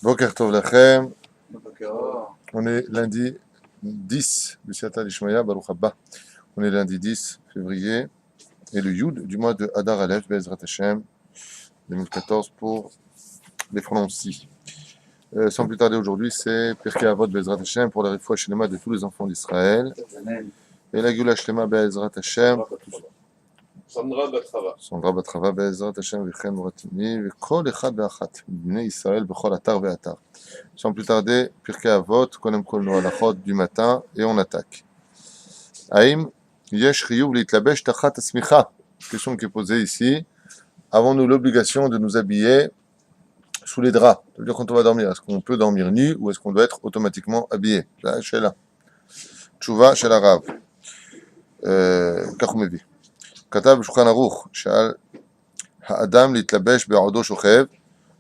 Boker Tov Lachem. On est lundi 10 du Siyata Lishmaya, Baruch Haba. On est lundi 10 février et le Yud du mois de Adar Aleph, Bezrat Hashem, 2014 pour les Francis. Sans plus tarder aujourd'hui, c'est Pirkei Avot Bezrat Hashem pour la Refoua Shlema de tous les enfants d'Israël. Et la Gula Shlema Bezrat Hashem. Sandra Batrava Bezrat Hashem Vichen Moratini Vekol Echad Ve'achat Bnei Israël Bechol Atar Ve'atar. Sans plus tarder, Pirkei Avot, Konem Kol No Halachot du matin et on attaque. Haïm Yesh Chiyuv Litlabesh Tachat Asmicha. Question qui est posée ici. Avons-nous l'obligation de nous habiller sous les draps? Ça veut dire quand on va dormir, est-ce qu'on peut dormir nu ou est-ce qu'on doit être automatiquement habillé? Là, chez la Tchouva, chez la Rav. Kachumevi. Katab Shulchan Aruch, Shal Ha'adam Litlabesh Be'odo Shochev.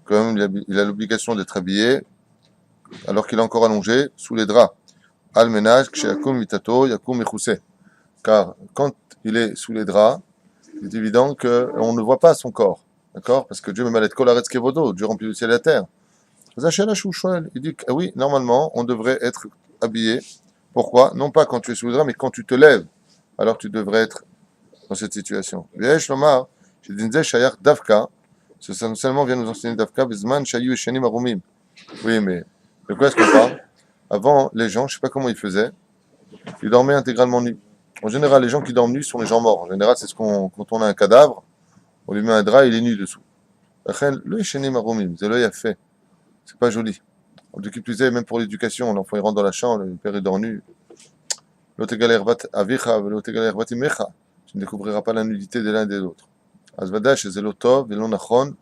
Quand même, il a l'obligation d'être habillé alors qu'il est encore allongé sous les draps. Al Menaj, Ksheyakum Mitato, Yakum Mechuse. Car quand il est sous les draps, il est évident qu'on ne voit pas son corps. D'accord? Parce que Dieu me malet kol haaretz kevodo, Dieu remplit le ciel et la terre. Il dit que oui, normalement, on devrait être habillé. Pourquoi? Non pas quand tu es sous les draps, mais quand tu te lèves. Alors tu devrais être dans cette situation. V'yesh lomar, shedinze shayach davka, ce seulement vient nous enseigner davka, bizman shayu eshenim arumim. Oui, mais de quoi est-ce qu'on parle? Avant, les gens, je ne sais pas comment ils faisaient, ils dormaient intégralement nus. En général, les gens qui dorment nus sont les gens morts. En général, c'est quand on a un cadavre, on lui met un drap, il est nu dessous. Le eshenim arumim, c'est l'œil à fait. C'est pas joli. En tout cas, plus même pour l'éducation, l'enfant il rentre dans la chambre, le père est dort nu. L'autre avicha, l'autre imecha. Tu ne découvriras pas la nudité de l'un et de l'autre. Azvada, chez Zelotov, Velon Achron,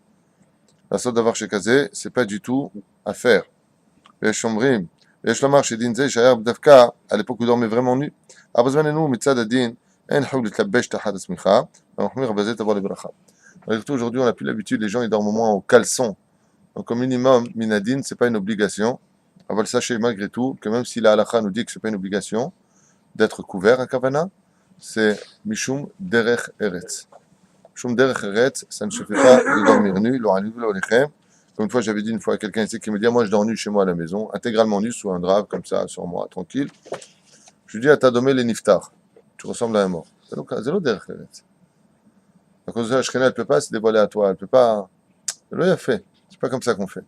la sorte d'avoir chez Kazé, c'est pas du tout à faire. Et Shomrim, et Shlomar chez Dinze, Shayar Bdavka, à l'époque où il dormait vraiment nu. Abazmanenu, Mitzad Adin, En Houl Tlabesh Tahad Asmicha, Mahmir Abazet avoir les bracha. Aujourd'hui, on n'a plus l'habitude, les gens ils dorment au moins au caleçon. Donc, au minimum, Minadine, ce n'est pas une obligation. On va le sachez malgré tout que même si la halakha nous dit que ce n'est pas une obligation d'être couvert à Kavana, c'est Mishum Derech Eretz. Mishum Derech Eretz, ça ne se fait pas de dormir nu. Comme une fois, j'avais dit une fois à quelqu'un ici qui me dit moi, je dors nu chez moi à la maison, intégralement nu sous un drap, comme ça, sur moi, tranquille. Je lui dis à Tadomé les Niftar. Tu ressembles à un mort. C'est l'autre Derech Eretz. À cause de ça, la Shekhinah, elle ne peut pas se dévoiler à toi. Elle ne peut pas. Elle l'a fait. C'est pas comme ça qu'on fait.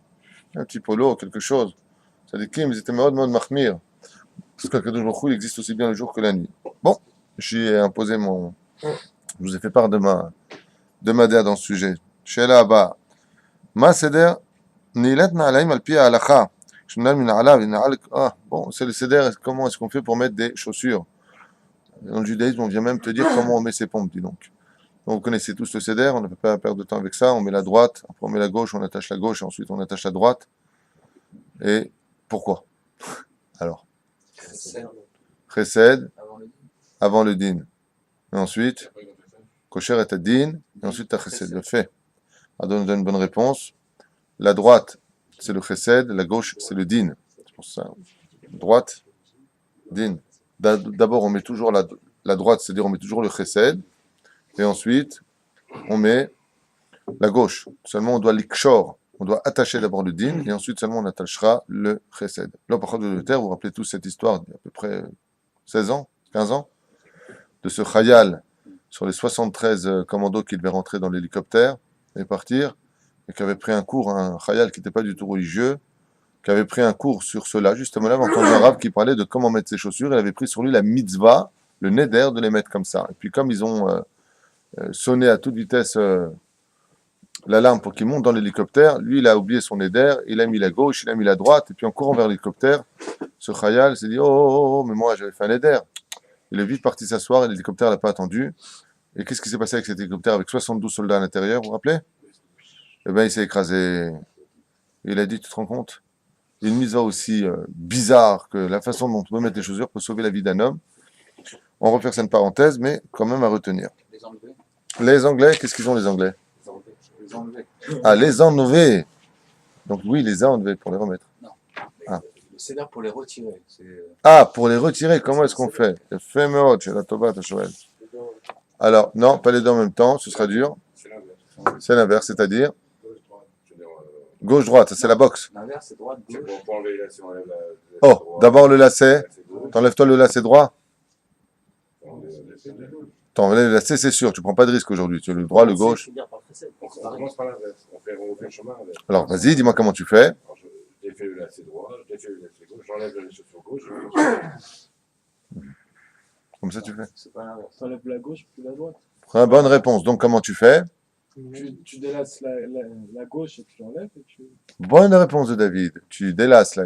Un petit polo, quelque chose. Ça dit qu'ils étaient mode mahmir. Parce que Kadosh Baruch Hu, il existe aussi bien le jour que la nuit. Bon, j'ai imposé mon. Je vous ai fait part de ma dea dans ce sujet. Sheila Abba. Ma seder nilet na'alaim al pi ha'alacha. Bon, c'est le seder. Comment est-ce qu'on fait pour mettre des chaussures? Dans le judaïsme, on vient même te dire comment on met ses pompes, dis donc. Donc, vous connaissez tous le seder, on ne peut pas perdre de temps avec ça. On met la droite, après on met la gauche, on attache la gauche, et ensuite on attache la droite. Et pourquoi? Alors, Chesed avant le din. Et ensuite, Kosher est à din, et ensuite à Chesed. Le fait. Alors, on donne une bonne réponse. La droite, c'est le Chesed, la gauche, c'est le din. C'est pour ça. Droite, din. D'abord, on met toujours la droite, c'est-à-dire on met toujours le Chesed, et ensuite, on met la gauche. Seulement, on doit l'ikshor. On doit attacher d'abord le din, et ensuite seulement on attachera le chesed. Là, par contre, de terre, vous vous rappelez tous cette histoire d'il y a à peu près 16 ans, 15 ans, de ce khayal sur les 73 commandos qui devaient rentrer dans l'hélicoptère et partir, et qui avait pris un cours, un khayal qui n'était pas du tout religieux, qui avait pris un cours sur cela, justement là, en tant qu'arabe qui parlait de comment mettre ses chaussures, il avait pris sur lui la mitzvah, le neder, de les mettre comme ça. Et puis comme ils ont sonné à toute vitesse l'alarme pour qu'il monte dans l'hélicoptère, lui il a oublié son éder, il a mis la gauche, il a mis la droite, et puis en courant vers l'hélicoptère, ce khayal s'est dit oh, mais moi j'avais fait un éder. Il est vite parti s'asseoir et l'hélicoptère l'a pas attendu. Et qu'est-ce qui s'est passé avec cet hélicoptère avec 72 soldats à l'intérieur, vous vous rappelez? Eh bien il s'est écrasé. Il a dit, tu te rends compte? Une mitzvah aussi bizarre que la façon dont on peut mettre les chaussures peut sauver la vie d'un homme. On refaire cette parenthèse, mais quand même à retenir. Les Anglais, qu'est-ce qu'ils ont les Anglais? Ah, les enlever. Donc oui, les a enlevés pour les remettre. Non. Ah. C'est là pour les retirer. Ah, pour les retirer, comment est-ce qu'on fait? Ephémérode, chez la Toba, Tachoel. Alors, non, pas les deux en même temps, ce sera dur. C'est l'inverse, c'est-à-dire Gauche-droite, ça c'est la boxe. L'inverse, c'est droite, C'est gauche. pour enlever là, si on enlève la. Oh, d'abord le lacet. C'est gauche. T'enlèves-toi le lacet droit. On enlève la gauche. T'enlèves le lacet, c'est sûr. Tu prends pas de risque aujourd'hui. Tu as le droit, le gauche. C'est finir par le précède. On C'est pareil. commence par l'inverse. On fait le chemin inverse. Alors, vas-y, dis-moi comment tu fais. Alors, je défais le lacet droit, je défais le lacet gauche, j'enlève les chaussures gauche. Comme ça, tu fais. C'est pas l'inverse. T'enlèves la gauche puis la droite. Bonne réponse. Donc, comment tu fais? Tu délaces la gauche et tu l'enlèves et tu. Bonne réponse de David. Tu délaces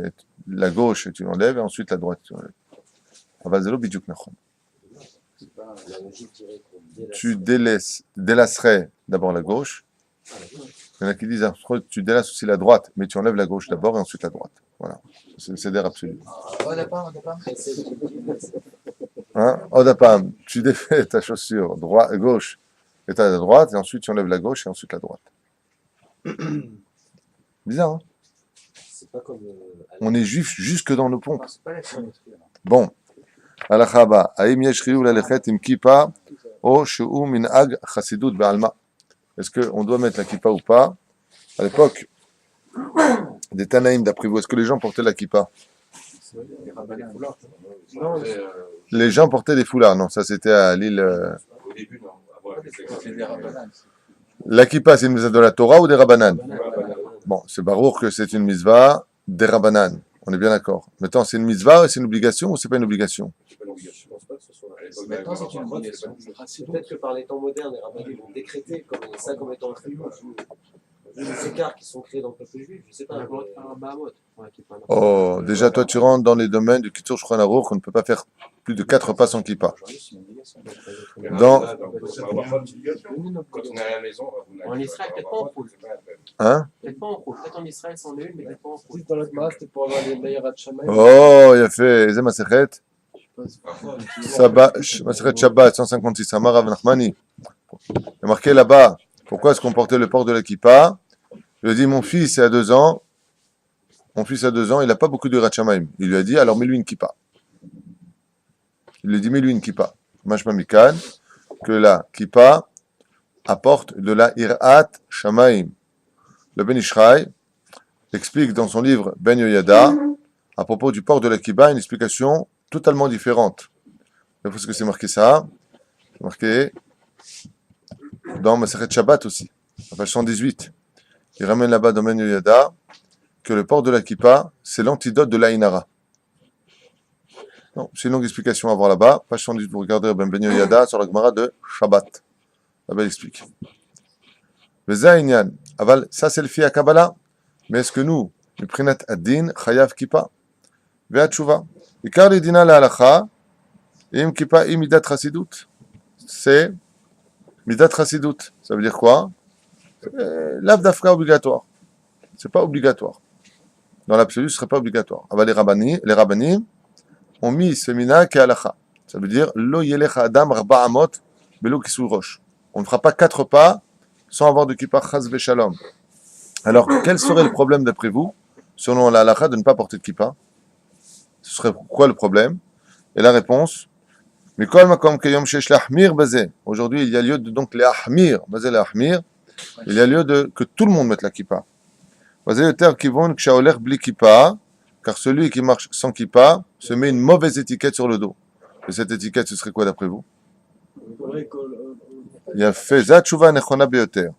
la gauche et tu l'enlèves, et ensuite la droite, tu l'enlèves. Avazelo bidjouk nachon. C'est pas la logique dirait qu'on délace. Tu délacerais d'abord la gauche. Ah, la gauche. Il y en a qui disent, tu délaces aussi la droite, mais tu enlèves la gauche d'abord et ensuite la droite. Voilà. C'est d'air absolu. On n'a pas. Précède. Hein? Odapam, tu défais ta chaussure gauche et ta droite, et ensuite tu enlèves la gauche et ensuite la droite. Bizarre, hein? C'est pas comme. On est juif jusque dans nos pompes. Ah, c'est pas la symétrie. Bon. Alachaba, Aïm yeshriou lalechet im kippa, o shu'u minhag chassidut be'alma. Est-ce qu'on doit mettre la kippa ou pas? À l'époque, des Tanaïm d'après vous, est-ce que les gens portaient la kippa? Les rabbins, Non, Après, Les gens portaient des foulards, non, ça c'était à l'île. au début, non. Après, c'est des rabbananes. La kippa, c'est une mitzvah de la Torah ou des Rabbanan? rabbins, Bon, c'est barour que c'est une mitzvah des Rabbanan, on est bien d'accord. Maintenant, c'est une mitzvah, c'est une obligation ou c'est pas une obligation? c'est pas une obligation. Je pense pas que ce soit. Maintenant, c'est une obligation. Peut-être que par les temps modernes, les rabbins vont décréter ça comme étant un tribut. Les écarts qui sont créés dans le peuple juif, je sais pas. Un Bahamot. Oh, déjà, toi, tu rentres dans les domaines du Kitzur Shulchan Aruch qu'on ne peut pas faire plus de 4 pas sans kippa. Dans- Quand on est à la maison, En Israël, peut-être pas en poule. Hein? Peut-être pas en cours. Peut-être en Israël, c'en est une, mais peut-être pas en cours. Dans la Gemara, c'était pour avoir les meilleurs Hatchamaï. Oh, il a fait Zé Masechet. Masechet Shabbat 156, Amar Rav Nachmani. Il y a marqué là-bas, pourquoi est-ce qu'on portait le port de la kippa? Il a dit, mon fils a 2 ans, il n'a pas beaucoup de Ratchamaim. Il lui a dit, alors mets-lui une kippa. Il lui a dit, mets-lui une kippa. Mashma Mikan, que la kippa apporte de la irat shamaim. Le Ben Ishraï explique dans son livre Ben Yoyada, à propos du port de la kippa, une explication totalement différente. Parce que c'est marqué ça, c'est marqué dans Masechet Shabbat aussi, à page 118. Il ramène là-bas dans Ben Yoyada que le port de la kippa, c'est l'antidote de l'Aïnara. Non, c'est une longue explication à voir là-bas. Page 118, vous regardez Ben Yoyada sur la Gemara de Shabbat. Là-bas, il explique. Aval, ça c'est le fi à Kabbalah. Mais est-ce que nous, le prinat ad-din, chayav kippa, ve'atshuva, ikar lidina la halacha, im kippa im midat chasidut. C'est midat chasidut. Ça veut dire quoi? Lav dafka obligatoire. C'est pas obligatoire. Dans l'absolu, ce serait pas obligatoire. Aval les rabbanim ont mis ce mina qui halacha. Ça veut dire lo yelecha adam arba amot belo kisul roche. On ne fera pas 4 pas sans avoir de kippa chas v'shalom. Alors, quel serait le problème d'après vous, selon la halakha, de ne pas porter de kippa? Ce serait quoi le problème? Et la réponse, Mikol makom kayom shesh lahmir bazeh. Aujourd'hui, il y a lieu de donc les ahmir, bazeh les ahmir. Il y a lieu de que tout le monde mette la kippa. Bazeh yoter kivon kshaoler bli kippa, car celui qui marche sans kippa se met une mauvaise étiquette sur le dos. Et cette étiquette, ce serait quoi d'après vous? Il y a fait Zatshuva nechona beyoter.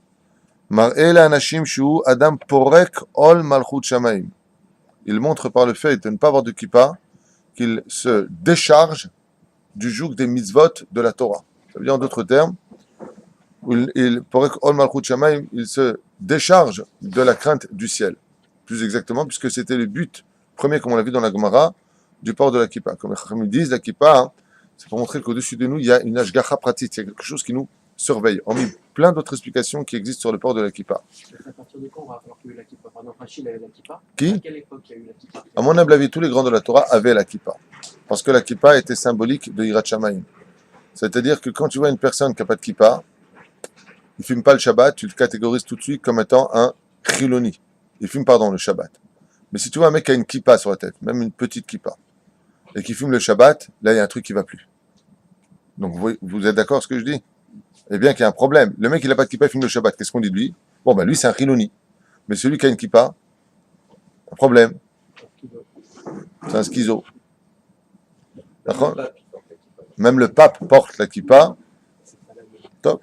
Mar'e la'anashim shu adam porek ol malchut shamaim. Il montre par le fait de ne pas avoir de kippa qu'il se décharge du joug des mitzvot de la Torah. Ça veut dire en d'autres termes, il porek ol malchut shamaim, il se décharge de la crainte du ciel. Plus exactement, puisque c'était le but premier, comme on l'a vu dans la Gemara, du port de la kippa. Comme les Chachamim disent, la kippa, c'est pour montrer qu'au-dessus de nous, il y a une ashgacha pratique, il y a quelque chose qui nous surveille. Hormis plein d'autres explications qui existent sur le port de la kippa. À partir de quand on va falloir qu'il y ait eu la kippa? Par exemple, Rachid avait la kippa. Qui? À quelle époque il y a eu la kippa? À mon humble avis, tous les grands de la Torah avaient la kippa. Parce que la kippa était symbolique de Yirat Shamayim. C'est-à-dire que quand tu vois une personne qui n'a pas de kippa, il ne fume pas le Shabbat, tu le catégorises tout de suite comme étant un chiloni. Il fume, le Shabbat. Mais si tu vois un mec qui a une kippa sur la tête, même une petite kippa, et qui fume le Shabbat, là, il y a un truc qui ne va plus. Donc, vous êtes d'accord avec ce que je dis? Eh bien, qu'il y a un problème. Le mec, il n'a pas de kippa, il fume le Shabbat. Qu'est-ce qu'on dit de lui? Bon, lui, c'est un chiloni. Mais celui qui a une kippa, un problème. C'est un schizo. D'accord? Même le pape porte la kippa. Top.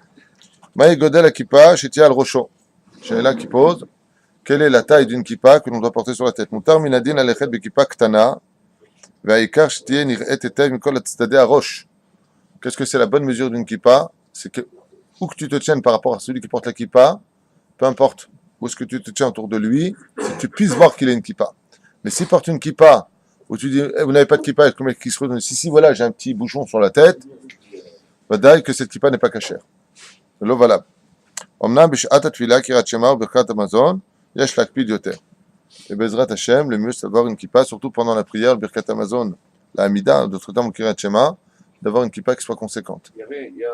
Maï Godel la kippa, Shetia al Rocho. Sheila qui pose. Quelle est la taille d'une kippa que l'on doit porter sur la tête? Mutar minadin alechet bekippa ktana. Ve'aikar shetia nir'et etev mikol hatzadei harosh. Qu'est-ce que c'est la bonne mesure d'une kippa? C'est que, où que tu te tiennes par rapport à celui qui porte la kippa, peu importe où est-ce que tu te tiens autour de lui, c'est que tu puisses voir qu'il a une kippa. Mais s'il porte une kippa, où tu dis, eh, vous n'avez pas de kippa, et comme qui se retourne, si, voilà, j'ai un petit bouchon sur la tête, vadaï que cette kippa n'est pas cachère. C'est l'eau valable. Omnam b'shat atfila kirat shema ou birkat hamazon, yesh lakpid yoter. Et Bezrat Hashem, le mieux c'est d'avoir une kippa, surtout pendant la prière, le birkat hamazon, la Hamida, d'autres termes, kirat shema, d'avoir une kippa qui soit conséquente. Il y a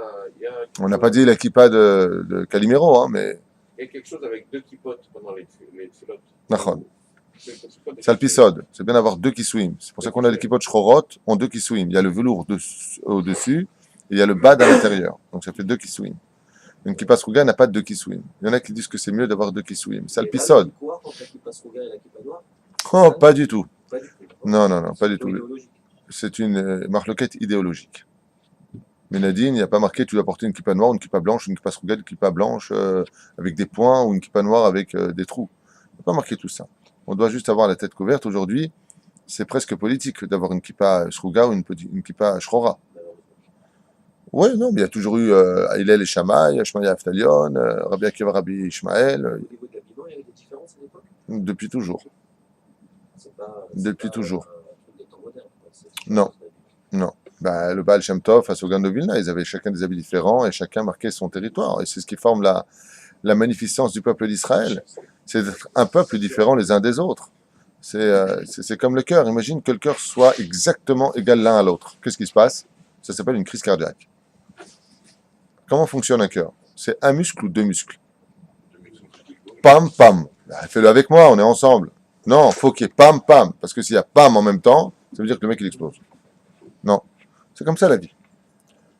On n'a pas dit la kippa de Calimero, hein, mais il y a quelque chose avec deux kippotes pendant les tfilotes. Nachon. quoi des C'est l'épisode. C'est bien d'avoir deux kisouim. C'est pour ça qu'on a les kippotes shchorot, ont deux kisouim. Il y a le velours au-dessus, et il y a le bad à l'intérieur. Donc ça fait deux kisouim. Une kippa sruga n'a pas de deux kisouim. Il y en a qui disent que c'est mieux d'avoir deux kisouim. C'est l'épisode. Quoi entre la kippa sruga et la kippa noire? Oh, pas du tout. Pas du tout. Non, non, non, pas du tout. Idéologique. C'est une marloquette idéologique. Mais Nadine, il n'y a pas marqué tu dois porter une kippa noire, une kippa blanche, une kippa sruga, une kippa blanche avec des points ou une kippa noire avec des trous. Il n'y a pas marqué tout ça. On doit juste avoir la tête couverte. Aujourd'hui, c'est presque politique d'avoir une kippa sruga ou une kippa shrora. Oui, non, mais il y a toujours eu Hillel et Shammai, Shmaya Aftalion, Rabbi Akiva, Rabbi Ishmael, Au niveau de l'habillement, il y avait des différences à l'époque? depuis toujours. C'est pas, Depuis pas toujours. Un truc des temps modernes, quoi. Non. Non. Bah, le Baal Shem Tov face au Gaon de Vilna, ils avaient chacun des habits différents et chacun marquait son territoire. Et c'est ce qui forme la magnificence du peuple d'Israël. C'est d'être un peuple différent les uns des autres. C'est comme le cœur. Imagine que le cœur soit exactement égal l'un à l'autre. Qu'est-ce qui se passe? Ça s'appelle une crise cardiaque. Comment fonctionne un cœur? C'est un muscle ou deux muscles? Pam, pam. Bah, fais-le avec moi, on est ensemble. Non, faut qu'il y ait pam, pam. Parce que s'il y a pam en même temps, ça veut dire que le mec, il explose. Non. C'est comme ça la vie.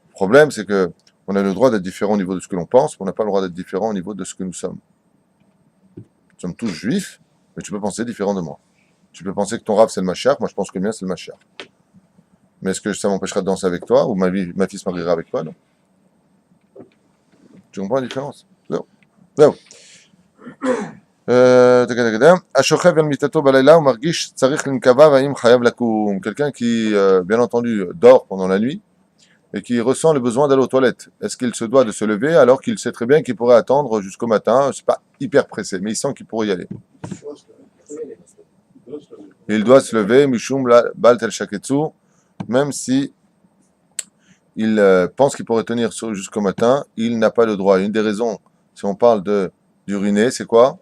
Le problème, c'est que on a le droit d'être différent au niveau de ce que l'on pense, mais on n'a pas le droit d'être différent au niveau de ce que nous sommes. Nous sommes tous juifs, mais tu peux penser différent de moi. Tu peux penser que ton rave, c'est le Mashiach, moi je pense que le mien, c'est le Mashiach. Mais est-ce que ça m'empêchera de danser avec toi, ou ma fille se mariera avec toi? Non. Tu comprends la différence? Non. Non. Quelqu'un qui, bien entendu, dort pendant la nuit et qui ressent le besoin d'aller aux toilettes. Est-ce qu'il se doit de se lever alors qu'il sait très bien qu'il pourrait attendre jusqu'au matin? C'est pas hyper pressé, mais il sent qu'il pourrait y aller. Il doit se lever, Mishum Bal Tel Shaketsu, même si il pense qu'il pourrait tenir jusqu'au matin, il n'a pas le droit. Une des raisons, si on parle d'uriner, c'est quoi?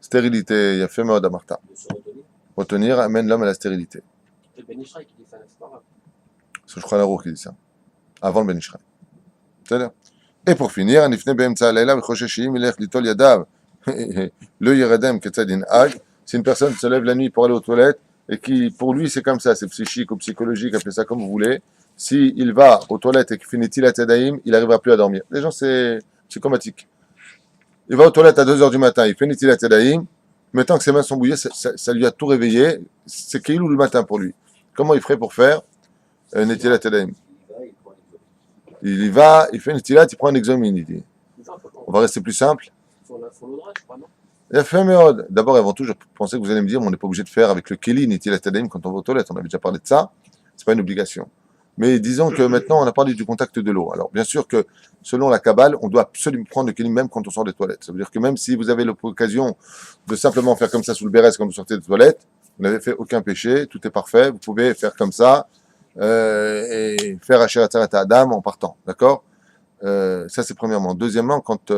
Stérilité. Il y a fait mode à Martha. Retenir amène l'homme à la stérilité. C'est Ben Ishraï qui dit ça, c'est pas grave. C'est Shulchan Aruch qui dit ça. Avant le Ben Ishraï. C'est-à-dire. Et pour finir, Anifne Be'emtsa Alayla V'chosheshim Ilech Litol Yadav Le Yeredem Ketzadin Hag. Si une personne se lève la nuit pour aller aux toilettes et qui, pour lui, c'est comme ça, c'est psychique ou psychologique, appelez ça comme vous voulez. S'il va aux toilettes et qu'il finit Tilat Yadayim, il n'arrivera plus à dormir. Les gens, c'est psychomatique. Il va aux toilettes à 2h du matin, il fait Netilat Yadayim, maintenant que ses mains sont bouillées, ça lui a tout réveillé, c'est qu'il ou le matin pour lui. Comment il ferait pour faire Netilat Yadayim? Il y va, il fait Netilat, il prend un examen, il dit. On va rester plus simple. Il faut l'odra, je crois, non? Il a fait Méod. D'abord, avant tout, je pensais que vous allez me dire, mais on n'est pas obligé de faire avec le Keli Netilat Yadayim quand on va aux toilettes, on avait déjà parlé de ça, c'est pas une obligation. Mais disons que maintenant, on a parlé du contact de l'eau. Alors, bien sûr que, selon la Kabbale, on doit absolument prendre le kélim même quand on sort des toilettes. Ça veut dire que même si vous avez l'occasion de simplement faire comme ça sous le béret quand vous sortez des toilettes, vous n'avez fait aucun péché, tout est parfait, vous pouvez faire comme ça et faire Asher Atzarat Adam en partant. D'accord? Ça, c'est premièrement. Deuxièmement, quand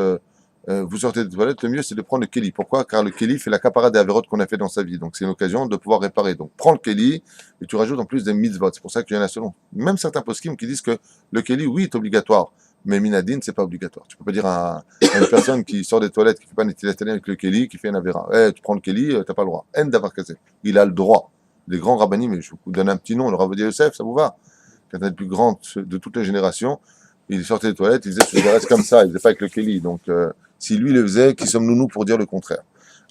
vous sortez des toilettes, le mieux, c'est de prendre le kéli. Pourquoi? Car le kéli fait la capara des avérotes qu'on a fait dans sa vie. Donc, c'est une occasion de pouvoir réparer. Donc, prends le kéli et tu rajoutes en plus des mitzvot. C'est pour ça qu'il y en a selon. Même certains poskim qui disent que le kéli, oui, est obligatoire. Mais minadine, c'est pas obligatoire. Tu peux pas dire à une personne qui sort des toilettes, qui fait pas netilat avec le kéli, qui fait un avéra. Tu prends le kéli, t'as pas le droit. En d'avoir cassé. Il a le droit. Les grands rabbinim, mais je vous donne un petit nom, le Rav Yosef, ça vous va? Quelqu'un le plus grand de toutes les générations. Il sortait des toilettes, il faisait ce reste comme ça, il faisait pas avec le kéli. Donc, Si lui le faisait, qui sommes-nous nous pour dire le contraire?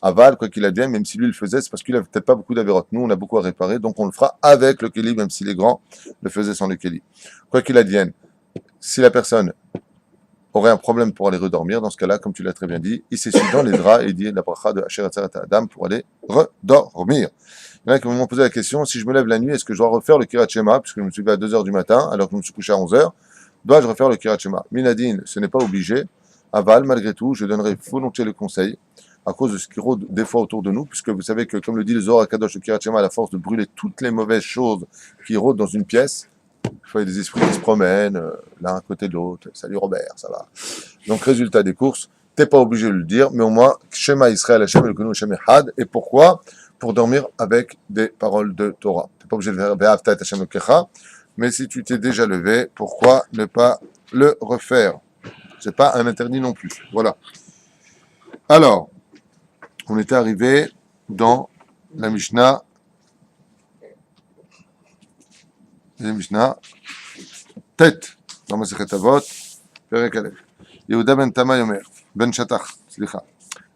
Aval, quoi qu'il advienne, même si lui le faisait, c'est parce qu'il n'a peut-être pas beaucoup d'avérotes. Nous, on a beaucoup à réparer, donc on le fera avec le Kéli, même si les grands le faisaient sans le Kéli. Quoi qu'il advienne, si la personne aurait un problème pour aller redormir, dans ce cas-là, comme tu l'as très bien dit, il s'essuie dans les draps et il dit la bracha de Asher Atzarat Adam pour aller redormir. Il y en a qui m'ont posé la question, si je me lève la nuit, est-ce que je dois refaire le Kirat Shema, puisque je me suis levé à 2h du matin, alors que je me suis couché à 11h, dois-je refaire le Kirat Shema? Minadine, ce n'est pas obligé. Aval, malgré tout, je donnerai volontiers le conseil, à cause de ce qui rôde des fois autour de nous, puisque vous savez que, comme le dit le Zohar Kadosh, le Kirat Shema a la force de brûler toutes les mauvaises choses qui rôdent dans une pièce. Il faut des esprits qui se promènent, l'un à côté de l'autre. Salut Robert, ça va. Donc, résultat des courses, t'es pas obligé de le dire, mais au moins, Shema Israël Hashem el Konu Hashem Echad. Et pourquoi? Pour dormir avec des paroles de Torah. T'es pas obligé de faire Ve'avta et Hashem Elokecha, mais si tu t'es déjà levé, pourquoi ne pas le refaire? C'est pas un interdit non plus. Voilà. Alors, on était arrivé dans la Mishnah. La Mishnah. Tête. Dans Masechet Avot. Perek Aleph. Yehuda ben Tamay Omer. Ben Shatach. Slicha.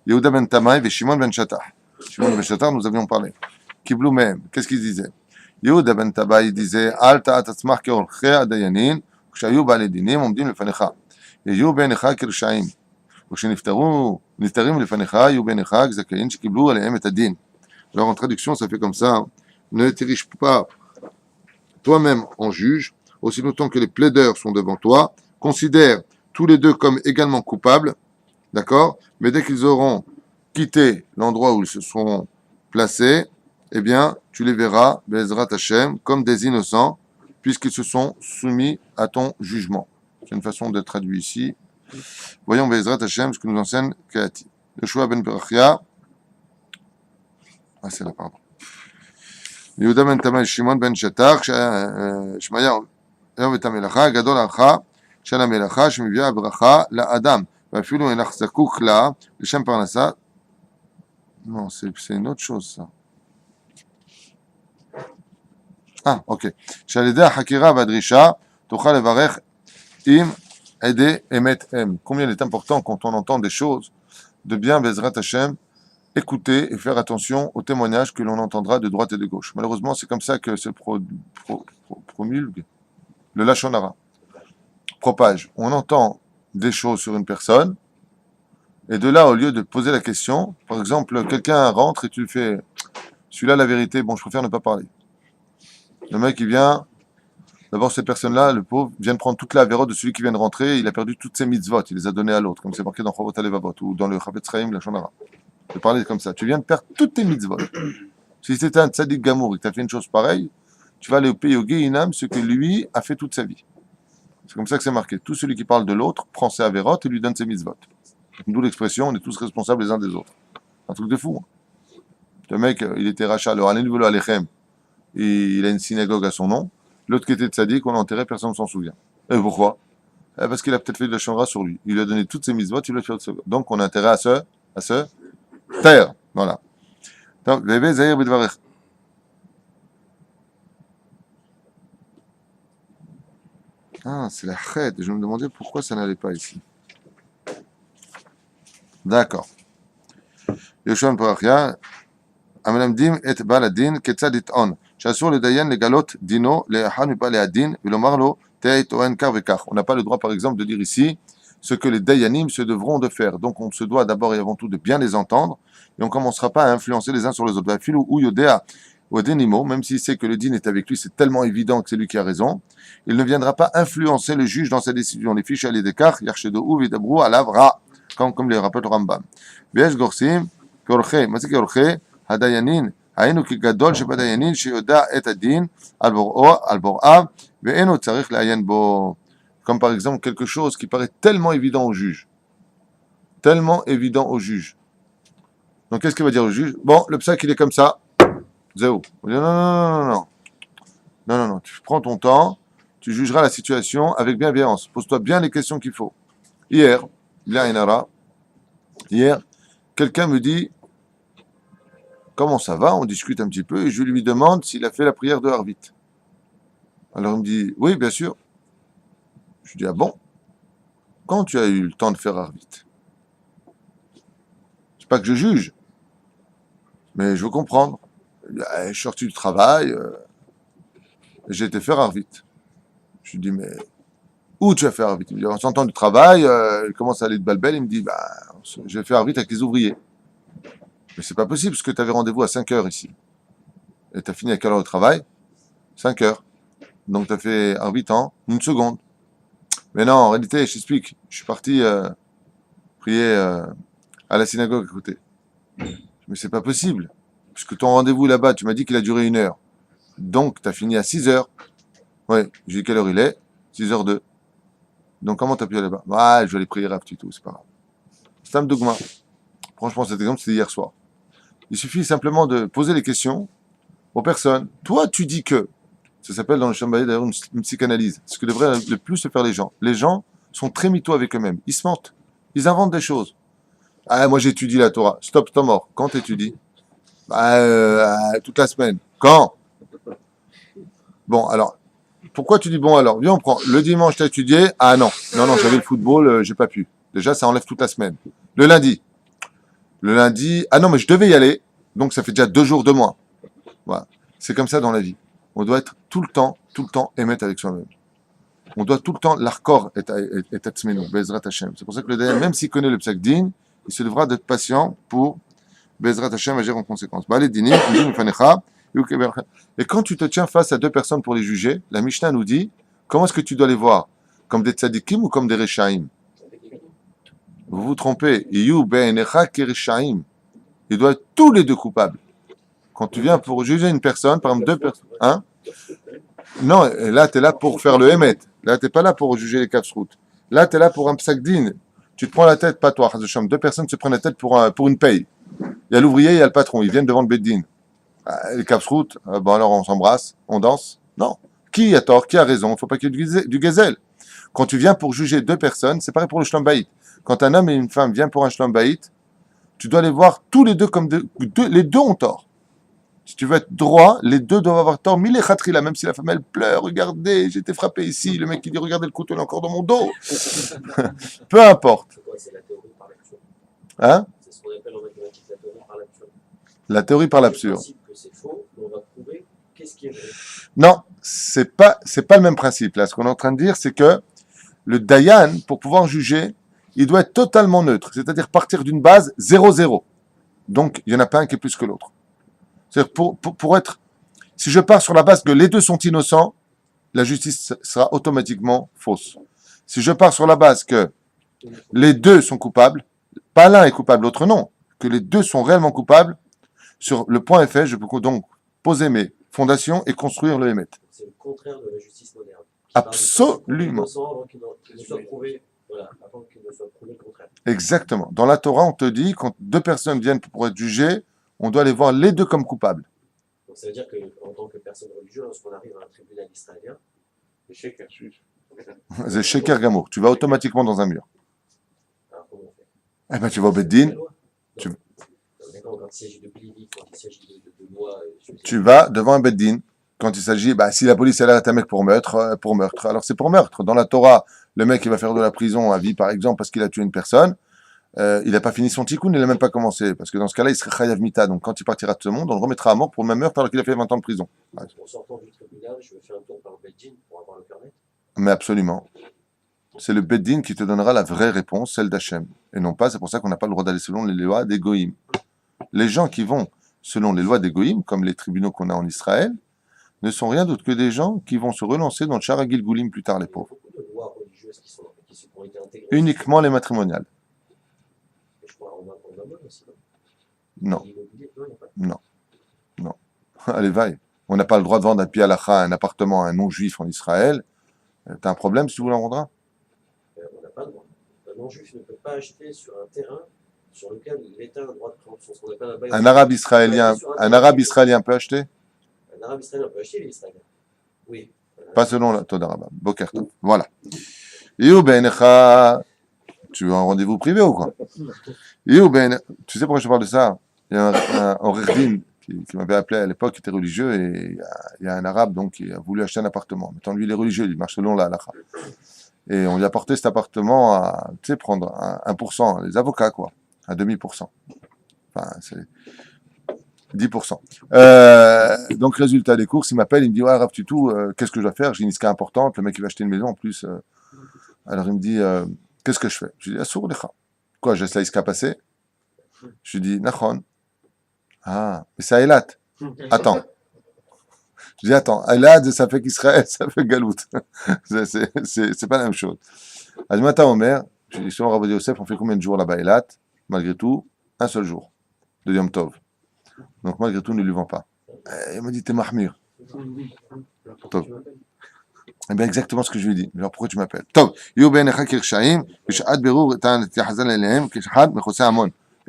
Yehuda ben Tamay et Shimon ben Shatach. Shimon ben Shatach, nous avions parlé. Kiblou Mehem. Qu'est-ce qu'il disait? Yehuda ben Tamay disait Al ta'at atzmach ke'orchei adayanin כשהיו בעלי דינים עומדים לפניך. יהיו בעיניך כרשעים. וכשנפטרים לפניך, יהיו בעיניך כזכאים שקיבלו עליהם את הדין. Alors en traduction, ça fait comme ça. Ne t'érige pas toi-même en juge, aussi longtemps que les plaideurs sont devant toi. Considère tous les deux comme également coupables, d'accord? Mais dès qu'ils auront quitté l'endroit où ils se sont placés, eh bien, tu les verras, Be'ezrat Hashem, comme des innocents, puisqu'ils se sont soumis à ton jugement. C'est une façon de traduire ici. Voyons Be'ezrat Hashem, ce que nous enseigne Kehati. Yoshua ben Berachia. Ah, c'est là, pardon. Yehuda ben Tamay, Shimon ben Shatach, Shmaya, Eov et Amelacha, Gadol Acha, Shel Amelacha, Shemivia Bracha, la Adam. Vafilu enach zakuk la, Leshem Parnasa. Non, c'est une autre chose, ça. Ah, ok. Shalede Hakira Vadrisha, Tocha Levarech, Im, Ede, Emet, Em. Combien il est important quand on entend des choses de bien, Bezrat Hashem, écouter et faire attention aux témoignages que l'on entendra de droite et de gauche. Malheureusement, c'est comme ça que se promulgue le Lachon Hara. Propage. On entend des choses sur une personne, et de là, au lieu de poser la question, par exemple, quelqu'un rentre et tu lui fais celui-là, la vérité, bon, je préfère ne pas parler. Le mec, il vient, d'abord, cette personne-là, le pauvre, vient de prendre toute la vérote de celui qui vient de rentrer, il a perdu toutes ses mitzvot, il les a données à l'autre, comme c'est marqué dans Chovot HaLevavot, ou dans le Chavetz Chaim, la Lachon Hara. De parler comme ça. Tu viens de perdre toutes tes mitzvot. Si c'était un tzaddik gamour et que tu as fait une chose pareille, tu vas aller au pays au Gehinam, ce que lui a fait toute sa vie. C'est comme ça que c'est marqué. Tout celui qui parle de l'autre prend ses avérotes et lui donne ses mitzvot. D'où l'expression, on est tous responsables les uns des autres. Un truc de fou. Hein. Le mec, il était rachat, le Hanen Velo Alechem, il a une synagogue à son nom. L'autre qui était tzaddik, on l'a enterré, personne ne s'en souvient. Et pourquoi? Parce qu'il a peut-être fait de la chamra sur lui. Il lui a donné toutes ses mitzvot, il lui a fait autre. Donc on a intérêt à se taire. Voilà. Donc, Veve Zahir Bidvarech. Ah, c'est la ched. Je me demandais pourquoi ça n'allait pas ici. D'accord. Yoshua ben Berachia, המלמדים את בעל הדין כיצד לטעון, שאסור לדיין לגלות דינו לאחד מבעלי הדין ולומר לו תהיה טוען כך וכך. On n'a pas le droit, par exemple, de dire ici ce que les dayanim se devront de faire. Donc on se doit d'abord et avant tout de bien les entendre et on ne commencera pas à influencer les uns sur les autres. Ou yodea ou denimo, même s'il sait que le din est avec lui, c'est tellement évident que c'est lui qui a raison, il ne viendra pas influencer le juge dans sa décision. Les fiches à l'édekar, yarshedo vidabru alavra, comme les rappelle Rambam. V'yesh gorsim, keorche, ma c'est keorche, hadayanin, היינו כגדול שבדיינין שיודע את הדין על בוראיו ואינו צריך לעיין בו. Comme par exemple quelque chose qui paraît tellement évident au juge. Tellement évident au juge. Donc qu'est-ce qu'il va dire au juge? Bon, le psaque il est comme ça. Zéro. Non, non, non, non, non. Non, non, tu prends ton temps, tu jugeras la situation avec bienveillance. Pose-toi bien les questions qu'il faut. Hier, quelqu'un me dit comment ça va? On discute un petit peu et je lui demande s'il a fait la prière de Harvit. Alors il me dit oui, bien sûr. Je dis ah bon? Quand tu as eu le temps de faire Harvit? C'est pas que je juge, mais je veux comprendre. Je suis sorti du travail, j'ai été faire Arvit. Je lui dis, mais où tu vas faire Arvit? Il me dit, on s'entend du travail, il commence à aller de balbel, il me dit, bah, je vais faire Arvit avec les ouvriers. Mais c'est pas possible, parce que tu avais rendez-vous à 5 heures ici. Et tu as fini à quelle heure au travail? 5 heures. Donc tu as fait Arvit en une seconde. Mais non, en réalité, je t'explique. Je suis parti prier à la synagogue à côté. Mais c'est pas possible. Puisque ton rendez-vous là-bas, tu m'as dit qu'il a duré 1 heure. Donc, tu as fini à 6 heures. Ouais, j'ai dit quelle heure il est? 6h02. Donc, comment tu as pu aller là-bas? Ah, je vais aller prier Rav Tutu, c'est pas grave. C'est un dogma. Franchement, cet exemple, c'était hier soir. Il suffit simplement de poser les questions aux personnes. Toi, tu dis que. Ça s'appelle dans le Shambaï d'ailleurs une psychanalyse. C'est ce que devraient le plus se faire les gens. Les gens sont très mythos avec eux-mêmes. Ils se mentent. Ils inventent des choses. Ah, moi j'étudie la Torah. Stop, t'es mort. Quand t'étudies? Toute la semaine. Quand? Bon, alors, pourquoi tu dis bon alors? Viens, on prend. Le dimanche, t'as étudié? Ah non, j'avais le football, j'ai pas pu. Déjà, ça enlève toute la semaine. Le lundi, ah non, mais je devais y aller, donc ça fait déjà 2 jours de moins. Voilà. C'est comme ça dans la vie. On doit être tout le temps émettre avec soi-même. On doit tout le temps, l'arkor est atzmenu, Bezrat Hashem. C'est pour ça que le Dayan, même s'il connaît le psak din, il se devra d'être patient pour Bezrat Hashem agir en conséquence. Et quand tu te tiens face à 2 personnes pour les juger, la Mishnah nous dit, comment est-ce que tu dois les voir? Comme des tzadikim ou comme des rechaim? Vous vous trompez. Iyu be'enecha kerechaim. Ils doivent être tous les 2 coupables. Quand tu viens pour juger une personne, par exemple 2 personnes, hein? Non, là, tu es là pour faire le Hémet. Là, tu n'es pas là pour juger les Kafsrout. Là, tu es là pour un psakdin. Tu te prends la tête, pas toi, Chazesham. 2 personnes se prennent la tête pour une paye. Il y a l'ouvrier, il y a le patron. Ils viennent devant le Beddin. Les Kafsrout, bon alors on s'embrasse, on danse. Non. Qui a tort? Qui a raison? Il ne faut pas qu'il y ait du gazelle. Quand tu viens pour juger 2 personnes, c'est pareil pour le Shlom Bayit. Quand un homme et une femme viennent pour un Shlom Bayit, tu dois les voir tous les 2 comme les 2 ont tort. Si tu veux être droit, les 2 doivent avoir tort. Mille et khatrila, même si la femme elle pleure, regardez, j'ai été frappé ici. Le mec qui dit regardez le couteau, il est encore dans mon dos. Peu importe. C'est la théorie par l'absurde. Hein? C'est ce qu'on appelle en mathématiques la théorie par l'absurde. La théorie par l'absurde. C'est le principe que c'est faux, mais on va prouver qu'est-ce qui est vrai. Non, c'est pas le même principe. Là, ce qu'on est en train de dire, c'est que le Dayan, pour pouvoir juger, il doit être totalement neutre. C'est-à-dire partir d'une base 0-0. Donc, il n'y en a pas un qui est plus que l'autre. C'est-à-dire, pour être... Si je pars sur la base que les 2 sont innocents, la justice sera automatiquement fausse. Si je pars sur la base que les 2 sont coupables, pas l'un est coupable, l'autre non, que les 2 sont réellement coupables, sur le point est fait, je peux donc poser mes fondations et construire le Hémet. C'est le contraire de la justice moderne. Absolument. Avant qu'il ne soit prouvé, voilà, avant qu'il ne soit prouvé le contraire. Exactement. Dans la Torah, on te dit, quand 2 personnes viennent pour être jugées, on doit les voir les 2 comme coupables. Donc ça veut dire qu'en tant que personne religieuse, lorsqu'on arrive à un tribunal israélien, C'est Sheker Gamour. Tu vas automatiquement dans un mur. alors comment on fait? Eh ben, tu vas au Beddin, La loi. tu- Non. D'accord, quand il s'agit de Plivi, quand il s'agit de loi, tu vas devant un Beddin. Quand il s'agit, si la police elle arrête un mec pour meurtre, alors c'est pour meurtre. Dans la Torah, le mec il va faire de la prison à vie, par exemple, parce qu'il a tué une personne. Il n'a pas fini son tikkun, il n'a même pas commencé. Parce que dans ce cas-là, il serait chayav mita. Donc quand il partira de ce monde, on le remettra à mort pour le même meurtre alors qu'il a fait 20 ans de prison. Ouais. en sortant du tribunal, je vais faire un tour par le Beddin pour avoir le cœur net. Mais absolument. C'est le Beddin qui te donnera la vraie réponse, celle d'Hachem. Et non pas, c'est pour ça qu'on n'a pas le droit d'aller selon les lois des goïms. Les gens qui vont selon les lois des goïms, comme les tribunaux qu'on a en Israël, ne sont rien d'autre que des gens qui vont se relancer dans le Charagil Goulim plus tard, les Il y a pauvres. beaucoup de lois religieuses qui ont été intégrées. Uniquement les matrimoniales. Et je crois en Amon aussi. Non, L'immobilier, non, il n'y a pas. non. Allez, vaille. On n'a pas le droit de vendre à pied un appartement à un non-juif en Israël. T'as un problème si tu voulais en vendre un? On n'a pas le droit. Un non-juif ne peut pas acheter sur un terrain sur lequel l'État a le droit de prendre ce qu'on appelle un bail. Un arabe israélien peut acheter? Un arabe israélien peut acheter les Israéliens. Oui. Pas selon la Todarabah. Boker Tov. Voilà. Iou be'enecha. Tu veux un rendez-vous privé ou quoi? Iou be'enecha. Tu sais pourquoi je te parle de ça? Il y a un Oredin qui m'avait appelé à l'époque, qui était religieux, et il y a un arabe donc qui a voulu acheter un appartement. Maintenant, lui, il est religieux, il marche selon la halakha. Et on lui a porté cet appartement à, tu sais, prendre 1%, les avocats, quoi, à 0,5%. Enfin, c'est 10%. Donc, résultat des courses, il m'appelle, il me dit, ouais, Rav Tutu, qu'est-ce que je dois faire? J'ai une iska importante, le mec, il va acheter une maison en plus. Alors, il me dit, qu'est-ce que je fais? Je lui dis, Assour lecha. Quoi, je laisse la iska passer? Je lui dis, Nachon. Ah, mais c'est Eilat. Attends. Je dis, attends, Eilat, ça fait qu'Israël, ça fait Galout. C'est pas la même chose. Admata Omer, je dis, selon Rabbi Yosef, on fait combien de jours là-bas, Eilat? Malgré tout, un seul jour de Yom Tov. Donc, malgré tout, ne lui vend pas. Il m'a dit, t'es mahmir. Tov. Eh bien, exactement ce que je lui ai dit. Alors, pourquoi tu m'appelles? Tov. Et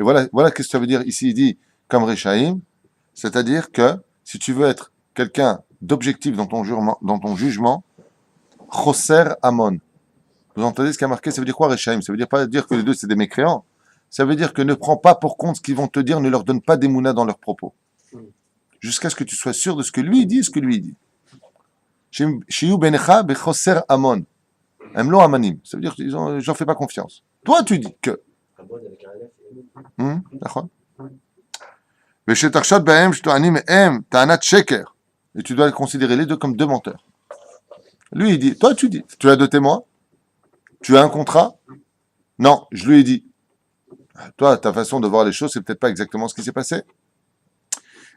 voilà ce que ça veut dire ici. Il dit, comme Rechaim, c'est-à-dire que si tu veux être quelqu'un d'objectif dans ton jugement, Choser Amon. Vous entendez ce qui a marqué? Ça veut dire quoi, Rechaim? Ça veut dire pas dire que les deux, c'est des mécréants. Ça veut dire que ne prends pas pour compte ce qu'ils vont te dire, ne leur donne pas des mounas dans leurs propos. Jusqu'à ce que tu sois sûr de ce que lui dit et ce que lui dit. Shiyu benecha bechoser amon. Emlo amanim. Ça veut dire que j'en fais pas confiance. Toi, tu dis que. Amon avec un Aleph. D'accord. Veshetachshot behem shtoanim em ta'anat sheker. Et tu dois considérer les deux comme deux menteurs. Lui, il dit, toi, tu dis, tu as deux témoins? Tu as un contrat? Non, je lui ai dit. Toi, ta façon de voir les choses, c'est peut-être pas exactement ce qui s'est passé.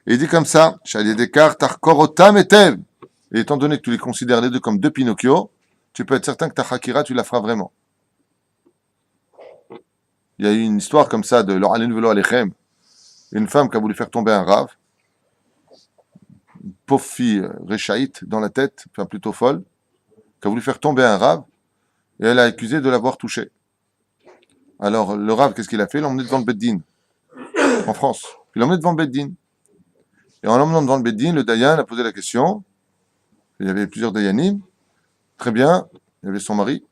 Et il dit comme ça, et étant donné que tu les considères les deux comme deux Pinocchio, tu peux être certain que ta Hakira, tu la feras vraiment. Il y a eu une histoire comme ça de l'Oralin Velo Alechem, une femme qui a voulu faire tomber un rave, une pauvre fille réchaïte dans la tête, enfin plutôt folle, qui a voulu faire tomber un rave, et elle a accusé de l'avoir touché. Alors le rave, qu'est-ce qu'il a fait? Il l'a emmené devant le Beddin, en France. Il l'a emmené devant le Beddin. Et en l'emmenant devant le Beddin, le Dayan a posé la question. Il y avait plusieurs Dayanim. Très bien, il y avait son mari.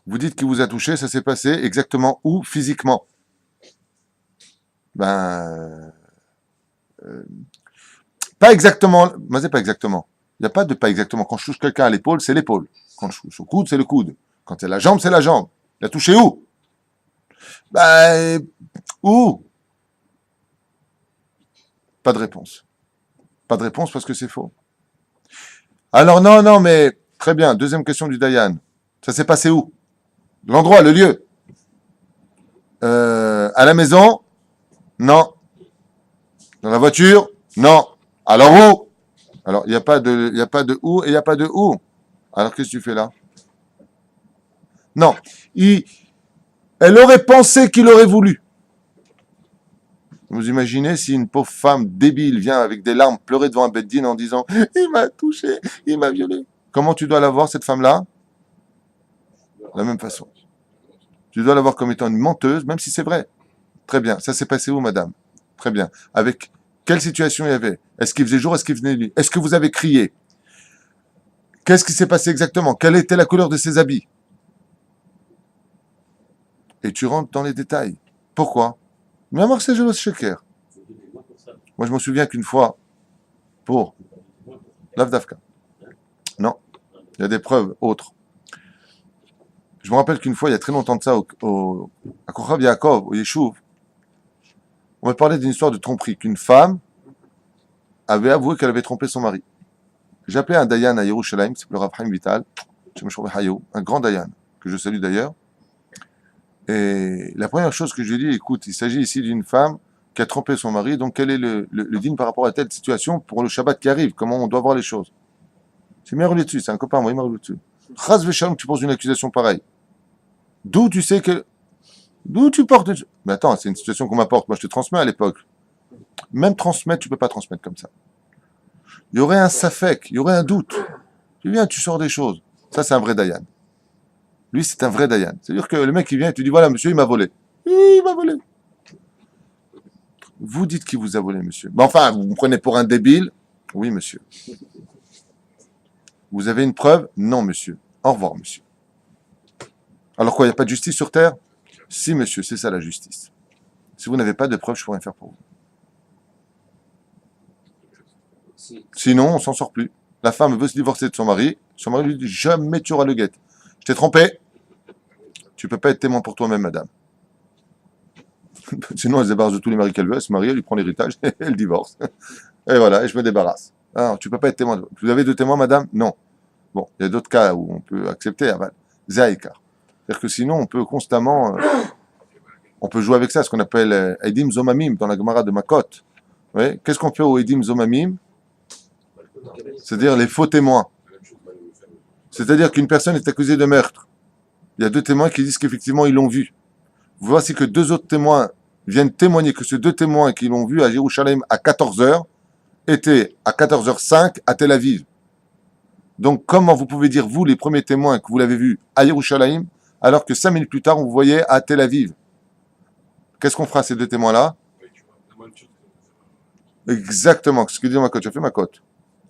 Vous dites qu'il vous a touché, ça s'est passé exactement où physiquement? Pas exactement. Mais c'est pas exactement. Il n'y a pas de pas exactement. Quand je touche quelqu'un à l'épaule, c'est l'épaule. Quand je touche au coude, c'est le coude. Quand c'est la jambe, c'est la jambe. Il a touché où? Où? Pas de réponse. Pas de réponse parce que c'est faux. Alors non, mais très bien. Deuxième question du Dayan. Ça s'est passé où? L'endroit, le lieu. À la maison? Non. Dans la voiture? Non. Alors où? Alors il n'y a pas de où et il n'y a pas de où. Alors qu'est-ce que tu fais là? Non. Elle aurait pensé qu'il aurait voulu. Vous imaginez si une pauvre femme débile vient avec des larmes pleurer devant un beddin en disant « Il m'a touché, il m'a violé ». Comment tu dois la voir, cette femme-là? De la même façon. Tu dois la voir comme étant une menteuse, même si c'est vrai. Très bien. Ça s'est passé où, madame? Très bien. Avec quelle situation il y avait? Est-ce qu'il faisait jour, est-ce qu'il venait nuit? Est-ce que vous avez crié? Qu'est-ce qui s'est passé exactement? Quelle était la couleur de ses habits? Et tu rentres dans les détails. Pourquoi? Mais à Marseille, je le sheker. Moi, je me souviens qu'une fois, pour l'Avdavka, non, il y a des preuves autres. Je me rappelle qu'une fois, il y a très longtemps de ça, à Kochav Yaakov, au Yeshuv, on m'a parlé d'une histoire de tromperie, qu'une femme avait avoué qu'elle avait trompé son mari. J'ai appelé un Dayan à Yerushalayim, c'est le Rav Chaim Vital, un grand Dayan, que je salue d'ailleurs. Et la première chose que je lui ai dit, écoute, il s'agit ici d'une femme qui a trompé son mari, donc quel est le digne par rapport à telle situation pour le Shabbat qui arrive? Comment on doit voir les choses? C'est m'a roulé dessus, c'est un copain, moi, il m'a roulé dessus. Chas v'shalom, tu poses une accusation pareille. D'où tu sais que... D'où tu portes... Mais attends, c'est une situation qu'on m'apporte, moi je te transmets à l'époque. Même transmettre, tu peux pas transmettre comme ça. Il y aurait un safek, il y aurait un doute. Tu viens, tu sors des choses. Ça, c'est un vrai Dayan. Lui, c'est un vrai Dayan. C'est-à-dire que le mec, il vient et tu dis, voilà, monsieur, il m'a volé. Il m'a volé. Vous dites qu'il vous a volé, monsieur. Mais enfin, vous me prenez pour un débile? Oui, monsieur. Vous avez une preuve? Non, monsieur. Au revoir, monsieur. Alors quoi, il n'y a pas de justice sur Terre? Si, monsieur, c'est ça la justice. Si vous n'avez pas de preuve, je ne peux rien faire pour vous. Sinon, on ne s'en sort plus. La femme veut se divorcer de son mari lui dit, jamais tu auras le guet. Je t'ai trompé. Tu ne peux pas être témoin pour toi-même, madame. Sinon, elle se débarrasse de tous les maris qu'elle veut, elle se marie, elle lui prend l'héritage, et elle divorce. Et voilà, et je me débarrasse. Alors, tu peux pas être témoin. Vous avez deux témoins, madame? Non. Bon, il y a d'autres cas où on peut accepter, aval. Zaïkar. C'est-à-dire que sinon, on peut constamment, on peut jouer avec ça, ce qu'on appelle Edim Zomamim dans la Gemara de Makot. Oui. Qu'est-ce qu'on fait au Edim Zomamim? C'est-à-dire les faux témoins. C'est-à-dire qu'une personne est accusée de meurtre. Il y a deux témoins qui disent qu'effectivement ils l'ont vu. Voici que deux autres témoins viennent témoigner que ces deux témoins qui l'ont vu à Jérusalem à 14h étaient à 14h05 à Tel Aviv. Donc comment vous pouvez dire, vous, les premiers témoins, que vous l'avez vu à Jérusalem, alors que 5 minutes plus tard, on vous voyait à Tel Aviv? Qu'est-ce qu'on fera à ces deux témoins-là? Exactement, ce que dit ma cote. Tu as fait ma cote.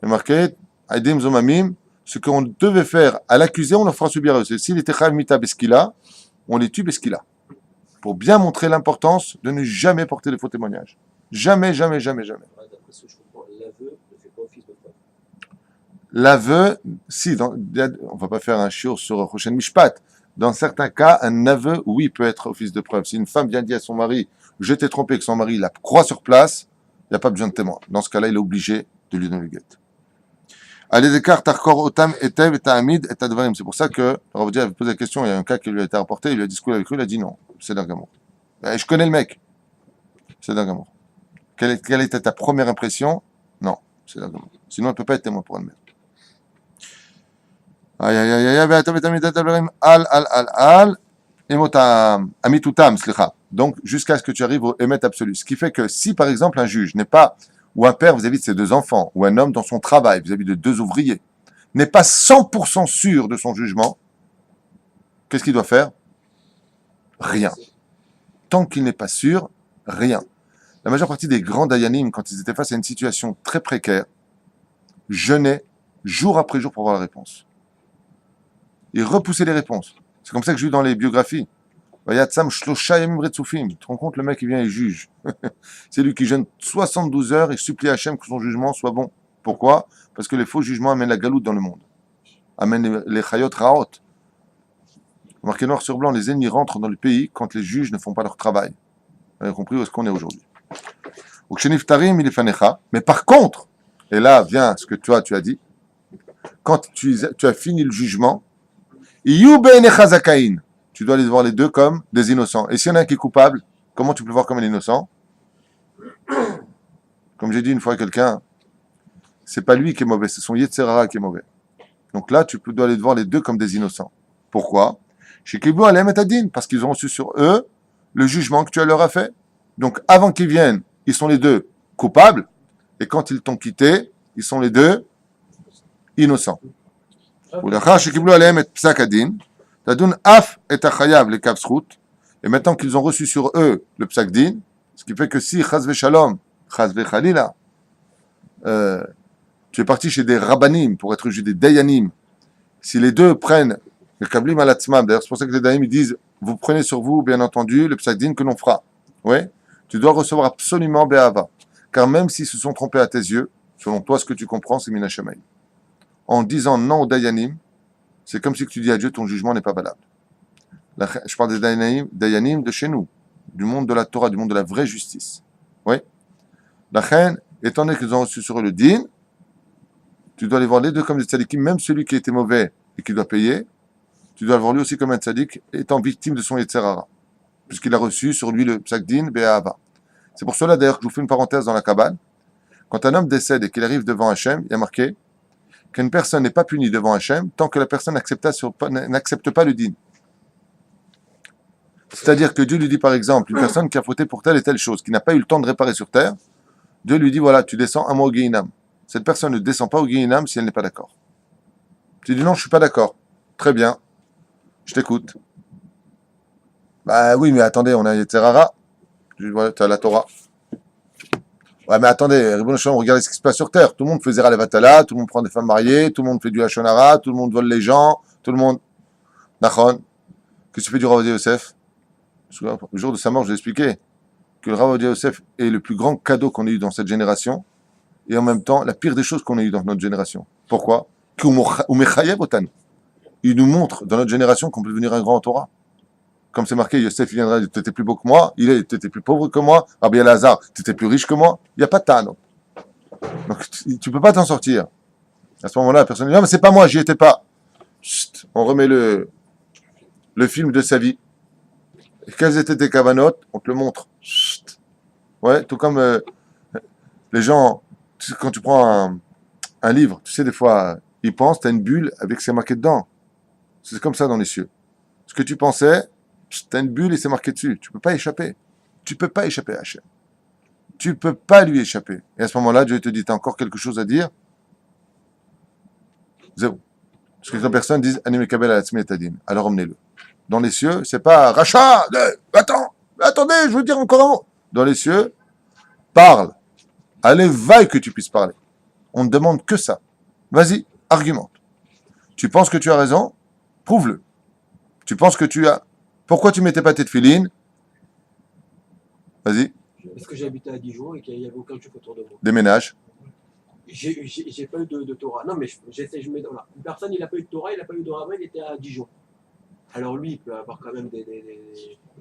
Il est marqué, Aidim Zomamim, ce qu'on devait faire à l'accusé, on le fera subir à eux. S'il était Chayav Mita Beskila, on les tue Beskila. Pour bien montrer l'importance de ne jamais porter de faux témoignages. Jamais, jamais, jamais, jamais. D'après ce que je comprends, l'aveu ne fait pas office de preuve. L'aveu, si, on va pas faire un shiur sur Rochen Mishpat. Dans certains cas, un aveu, oui, peut être office de preuve. Si une femme vient dire à son mari, je t'ai trompé, que son mari la croit sur place, il n'y a pas besoin de témoin. Dans ce cas-là, il est obligé de lui donner le guet. Allez, Descartes, Tarkor, Otam, Etev, et Ta'amid, et Tadvarim. C'est pour ça que, on va dire, il posé la question, il y a un cas qui lui a été rapporté, il lui a discuté avec lui, il a dit non, c'est d'Argamour. Je connais le mec. C'est d'Argamour. Quelle était ta première impression? Non, c'est d'Argamour. Sinon, elle ne peut pas être témoin pour elle-même. Aïe, aïe, aïe, aïe, ואתה ותמיד תדברים על, amitutam, slicha. Donc, jusqu'à ce que tu arrives au émet absolu. Ce qui fait que si, par exemple, un juge n'est pas, ou un père vis-à-vis de ses deux enfants, ou un homme dans son travail vis-à-vis de deux ouvriers, n'est pas 100% sûr de son jugement, qu'est-ce qu'il doit faire? Rien. Tant qu'il n'est pas sûr, rien. La majeure partie des grands dayanim, quand ils étaient face à une situation très précaire, jeûnaient jour après jour pour avoir la réponse. Ils repoussaient les réponses. C'est comme ça que je lis dans les biographies. Tu te rends compte, le mec, il vient et juge. C'est lui qui jeûne 72 heures et supplie Hachem que son jugement soit bon. Pourquoi? Parce que les faux jugements amènent la galoute dans le monde. Amènent les chayot raot. Marqué noir sur blanc, les ennemis rentrent dans le pays quand les juges ne font pas leur travail. Vous avez compris où est-ce qu'on est aujourd'hui. Mais par contre, et là vient ce que toi tu as dit, quand tu as fini le jugement, tu dois les voir les deux comme des innocents. Et s'il y en a un qui est coupable, comment tu peux le voir comme un innocent? Comme j'ai dit une fois à quelqu'un, c'est pas lui qui est mauvais, c'est son Yetzerara qui est mauvais. Donc là, tu dois les voir les deux comme des innocents. Pourquoi? Chez Kibou Alem et Adin, parce qu'ils ont reçu sur eux le jugement que tu leur as fait. Donc avant qu'ils viennent, ils sont les deux coupables, et quand ils t'ont quitté, ils sont les deux innocents. Et maintenant qu'ils ont reçu sur eux le psak din, ce qui fait que si chazve shalom, chazve khalila, tu es parti chez des rabbanim pour être jugé des dayanim, si les deux prennent le kablim al atzmam, d'ailleurs c'est pour ça que les dayanim disent, vous prenez sur vous bien entendu le psak din que l'on fera, ouais, tu dois recevoir absolument be'ava, car même s'ils se sont trompés à tes yeux, selon toi ce que tu comprends c'est mina shamaim. En disant non au dayanim, c'est comme si tu dis à Dieu, ton jugement n'est pas valable. Je parle des dayanim de chez nous, du monde de la Torah, du monde de la vraie justice. Oui. La reine, étant donné qu'ils ont reçu sur eux le din, tu dois les voir les deux comme des tzadikim, même celui qui était mauvais et qui doit payer, tu dois le voir lui aussi comme un tzadik, étant victime de son yetzerara, puisqu'il a reçu sur lui le psak din be'ahava. C'est pour cela d'ailleurs que je vous fais une parenthèse dans la Kabbale. Quand un homme décède et qu'il arrive devant Hachem, il y a marqué qu'une personne n'est pas punie devant Hachem tant que la personne n'accepte pas le din. C'est-à-dire que Dieu lui dit par exemple, une personne qui a fauté pour telle et telle chose, qui n'a pas eu le temps de réparer sur terre, Dieu lui dit voilà, tu descends un mois au Guéhinam. Cette personne ne descend pas au Guéhinam si elle n'est pas d'accord. Tu dis non, je suis pas d'accord. Très bien, je t'écoute. Bah oui, mais attendez, on a Yetzerara, tu as la Torah. Ouais, mais attendez, regardez ce qui se passe sur terre. Tout le monde fait Zera Levatala, tout le monde prend des femmes mariées, tout le monde fait du Hachonara, tout le monde vole les gens, tout le monde. Nachon. Qu'est-ce que tu fais du Rav Ovadia Yosef? Le jour de sa mort, je l'ai expliqué que le Rav Ovadia Yosef est le plus grand cadeau qu'on ait eu dans cette génération et en même temps la pire des choses qu'on ait eu dans notre génération. Pourquoi? Il nous montre dans notre génération qu'on peut devenir un grand en Torah. Comme c'est marqué, Yosef, il viendra, tu étais plus beau que moi, tu étais plus pauvre que moi, Rabbi Elazar, tu étais plus riche que moi. Il n'y a pas de Tano. Donc, tu ne peux pas t'en sortir. À ce moment-là, la personne dit, non, mais c'est pas moi, j'y étais pas. Chut, on remet le film de sa vie. Et quelles étaient tes cavanotes? On te le montre. Chut. Ouais, tout comme les gens, tu sais, quand tu prends un livre, tu sais, des fois, ils pensent, tu as une bulle avec c'est marqué dedans. C'est comme ça dans les cieux. Ce que tu pensais, tu as une bulle et c'est marqué dessus. Tu ne peux pas échapper. Tu ne peux pas échapper à Hachem. Tu ne peux pas lui échapper. Et à ce moment-là, Dieu te dit, tu as encore quelque chose à dire? Zéro. Parce que quand personne dit, Animekabel alatzmi etadin, alors emmenez-le. Dans les cieux, c'est pas rachat, attendez, je veux dire encore un mot. Dans les cieux, parle. Allez, vaille que tu puisses parler. On ne demande que ça. Vas-y, argumente. Tu penses que tu as raison? Prouve-le. Tu penses que tu as... Pourquoi tu mettais pas tes tefilines? Vas-y, Parce que j'habitais à Dijon et qu'il n'y avait aucun juif autour de moi. déménage. J'ai pas eu de Torah. Non, mais voilà. Une personne, il n'a pas eu de Torah, il n'a pas eu de rabbin, il était à Dijon. Alors lui, il peut avoir quand même des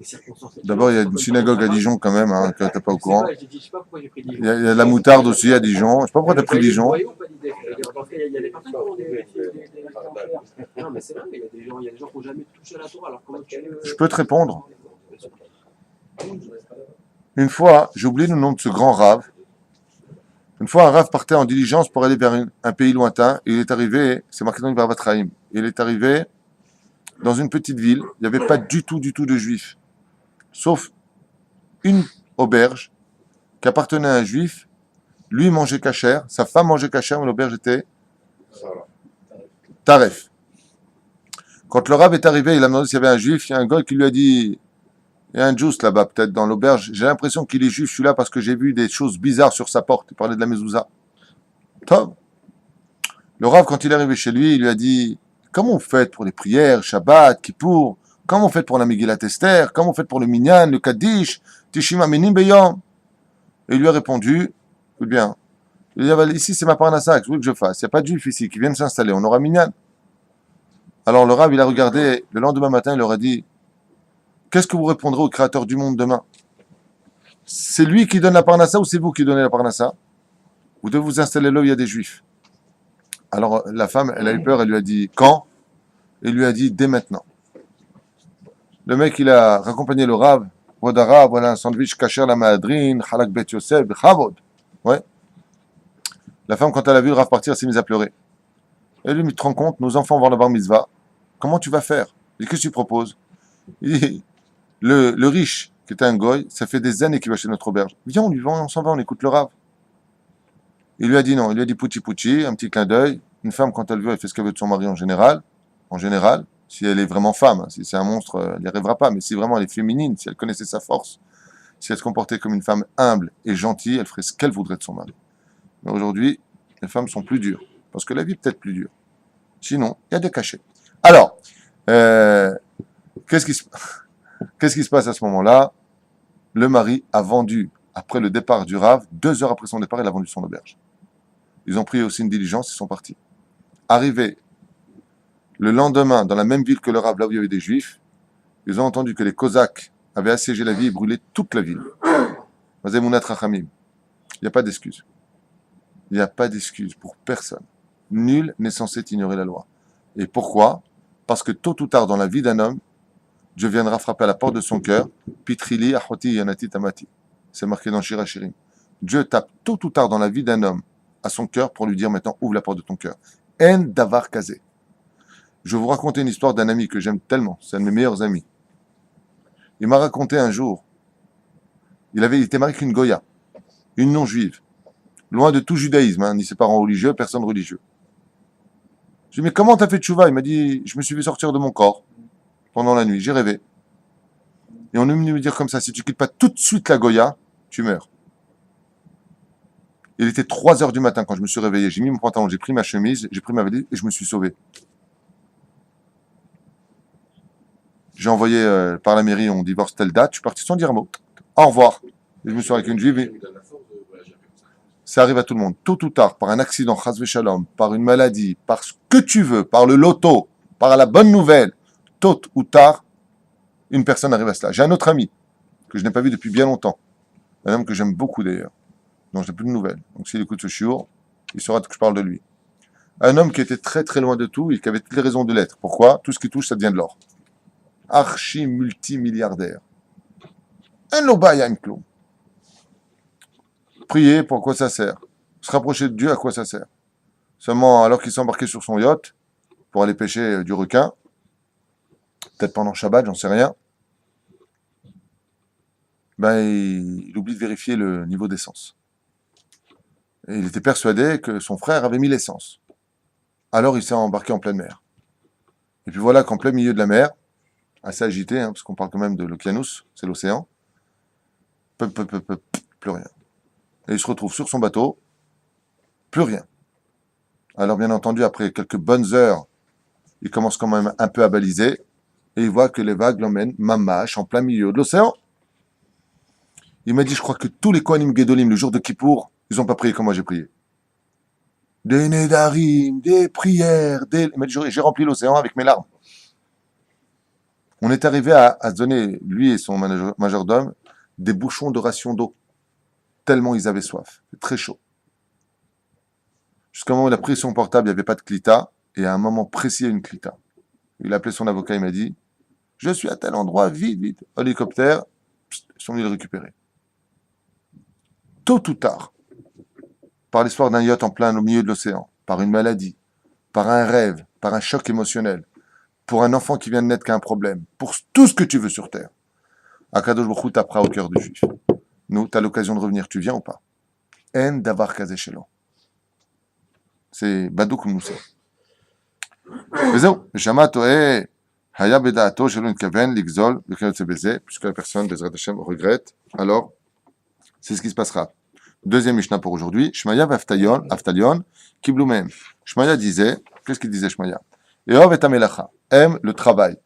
circonstances. D'abord, il y a une synagogue à Dijon quand même, hein, que tu n'es pas au courant. Je sais pas pourquoi j'ai pris Dijon. Il y a de la moutarde aussi à Dijon. Je sais pas pourquoi tu as pris Dijon. Vous voyez ou pas l'idée? Parce qu'il y a des personnes qui ont des non, mais c'est vrai, mais il y a des gens qui n'ont jamais touché à la Torah. Alors comment tu... Je peux te répondre. Une fois, j'ai oublié le nom de ce grand rave. Une fois, un rave partait en diligence pour aller vers un pays lointain. Et il est arrivé, c'est marqué dans le Barbat Chaim, il est arrivé dans une petite ville. Il n'y avait pas du tout de juifs. Sauf une auberge qui appartenait à un juif. Lui mangeait kasher, sa femme mangeait kasher, mais l'auberge était taref. Quand le rave est arrivé, il a demandé s'il y avait un juif. Il y a un gars qui lui a dit, il y a un juif là-bas, peut-être dans l'auberge. J'ai l'impression qu'il est juif, celui-là, parce que j'ai vu des choses bizarres sur sa porte. Il parlait de la mezouza. Tom. Le rave, quand il est arrivé chez lui, il lui a dit, comment vous faites pour les prières, Shabbat, Kippour? Comment vous faites pour la Megillat Esther? Comment vous faites pour le Minyan, le Kaddish, Tishima Menim Beyom? Et il lui a répondu, écoute bien, il lui a dit, ici c'est ma parnassa, que je veux que je fasse. Il n'y a pas de juif ici qui viennent s'installer, on aura Minyan. Alors le rave, il a regardé, le lendemain matin, il leur a dit, qu'est-ce que vous répondrez au créateur du monde demain? C'est lui qui donne la parnassa ou c'est vous qui donnez la parnassa? Vous devez vous installer là où il y a des juifs. Alors la femme, elle a eu peur, elle lui a dit, quand? Il lui a dit, dès maintenant. Le mec, il a raccompagné le rave, Vodara, voilà un sandwich kasher la madrine, halak bet Yosef, chavod. Ouais. La femme, quand elle a vu le rave partir, elle s'est mise à pleurer. Elle lui dit, tu te rends compte, nos enfants vont voir le bar mitzvah. Comment tu vas faire? Il dit, qu'est-ce que tu proposes? Il dit, le riche, qui était un goy, ça fait des années qu'il va chez notre auberge. Viens, on lui vend, on s'en va, on écoute le rave. Il lui a dit non, il lui a dit pouchi pouchi, un petit clin d'œil. Une femme, quand elle veut, elle fait ce qu'elle veut de son mari en général. En général, si elle est vraiment femme, si c'est un monstre, elle n'y arrivera pas. Mais si vraiment elle est féminine, si elle connaissait sa force, si elle se comportait comme une femme humble et gentille, elle ferait ce qu'elle voudrait de son mari. Mais aujourd'hui, les femmes sont plus dures, parce que la vie est peut-être plus dure. Sinon, il y a des cachets. Alors, qu'est-ce qui se passe à ce moment-là? Le mari a vendu, après le départ du rave, 2 heures après son départ, il a vendu son auberge. Ils ont pris aussi une diligence, ils sont partis. Arrivé le lendemain, dans la même ville que le rave, là où il y avait des juifs, ils ont entendu que les Cosaques avaient assiégé la ville et brûlé toute la ville. Il n'y a pas d'excuse. Il n'y a pas d'excuse pour personne. Nul n'est censé ignorer la loi. Et pourquoi? Parce que tôt ou tard dans la vie d'un homme, Dieu viendra frapper à la porte de son cœur. Pitrili achoti yanati tamati. C'est marqué dans Shir Hashirim. Dieu tape tôt ou tard dans la vie d'un homme à son cœur pour lui dire maintenant ouvre la porte de ton cœur. En davar kazé. Je vais vous raconter une histoire d'un ami que j'aime tellement. C'est un de mes meilleurs amis. Il m'a raconté un jour. Il était marié avec une Goya, une non-juive, loin de tout judaïsme, ni ses parents religieux, personne religieux. Je lui ai dit, mais comment t'as fait tchouva? Il m'a dit, je me suis fait sortir de mon corps pendant la nuit, j'ai rêvé. Et on est venu me dire comme ça, si tu quittes pas tout de suite la Goya, tu meurs. Il était 3 heures du matin quand je me suis réveillé, j'ai mis mon pantalon, j'ai pris ma chemise, j'ai pris ma valise et je me suis sauvé. J'ai envoyé par la mairie, on divorce telle date, je suis parti sans dire un mot. Au revoir. Et je me suis avec une juive. Ça arrive à tout le monde, tôt ou tard, par un accident, chas v'shalom, par une maladie, par ce que tu veux, par le loto, par la bonne nouvelle, tôt ou tard, une personne arrive à cela. J'ai un autre ami que je n'ai pas vu depuis bien longtemps, un homme que j'aime beaucoup d'ailleurs, dont je n'ai plus de nouvelles. Donc s'il écoute ce shiur, il saura que je parle de lui. Un homme qui était très très loin de tout et qui avait toutes les raisons de l'être. Pourquoi? Tout ce qui touche, ça devient de l'or. Archi multimilliardaire. Un loba un clou. Prier, pour quoi ça sert? Se rapprocher de Dieu, à quoi ça sert? Seulement, alors qu'il s'est embarqué sur son yacht pour aller pêcher du requin, peut-être pendant Shabbat, j'en sais rien, ben il oublie de vérifier le niveau d'essence. Et il était persuadé que son frère avait mis l'essence. Alors il s'est embarqué en pleine mer. Et puis voilà qu'en plein milieu de la mer, assez agité, parce qu'on parle quand même de l'Oceanus, c'est l'océan, plus rien. Et il se retrouve sur son bateau, plus rien. Alors bien entendu, après quelques bonnes heures, il commence quand même un peu à baliser, et il voit que les vagues l'emmènent mamache en plein milieu de l'océan. Il m'a dit, je crois que tous les Kohanim Gedolim, le jour de Kippour, ils n'ont pas prié comme moi j'ai prié. Des nédarim, des prières, Il m'a dit, j'ai rempli l'océan avec mes larmes. On est arrivé à se donner, lui et son majordome, des bouchons de ration d'eau, tellement ils avaient soif. C'est très chaud. Jusqu'au moment où il a pris son portable, il n'y avait pas de clita, et à un moment précis, il y a une clita. Il a appelé son avocat, il m'a dit, je suis à tel endroit, vite, vite. Hélicoptère, ils sont venus le récupérer. Tôt ou tard, par l'histoire d'un yacht en plein au milieu de l'océan, par une maladie, par un rêve, par un choc émotionnel, pour un enfant qui vient de naître qui a un problème, pour tout ce que tu veux sur Terre, Akadosh Baruch Hu t'apprend au cœur du juif. Nous, tu as l'occasion de revenir, tu viens ou pas? En davar kazé shelo. C'est Badouk Moussa. וזהו, ושמע טועה, היה בדעתו שלא נתכוון לגזול וכיוצא בזה, puisque la personne, Bezrat Hashem, regrette, alors, c'est ce qui se passera. Deuxième Mishnah pour aujourd'hui, Shmaya Aftalion, Kiblu Mehem. Shmaya disait, qu'est-ce qu'il disait Shmaya? Eov et Amelacha, aime le travail,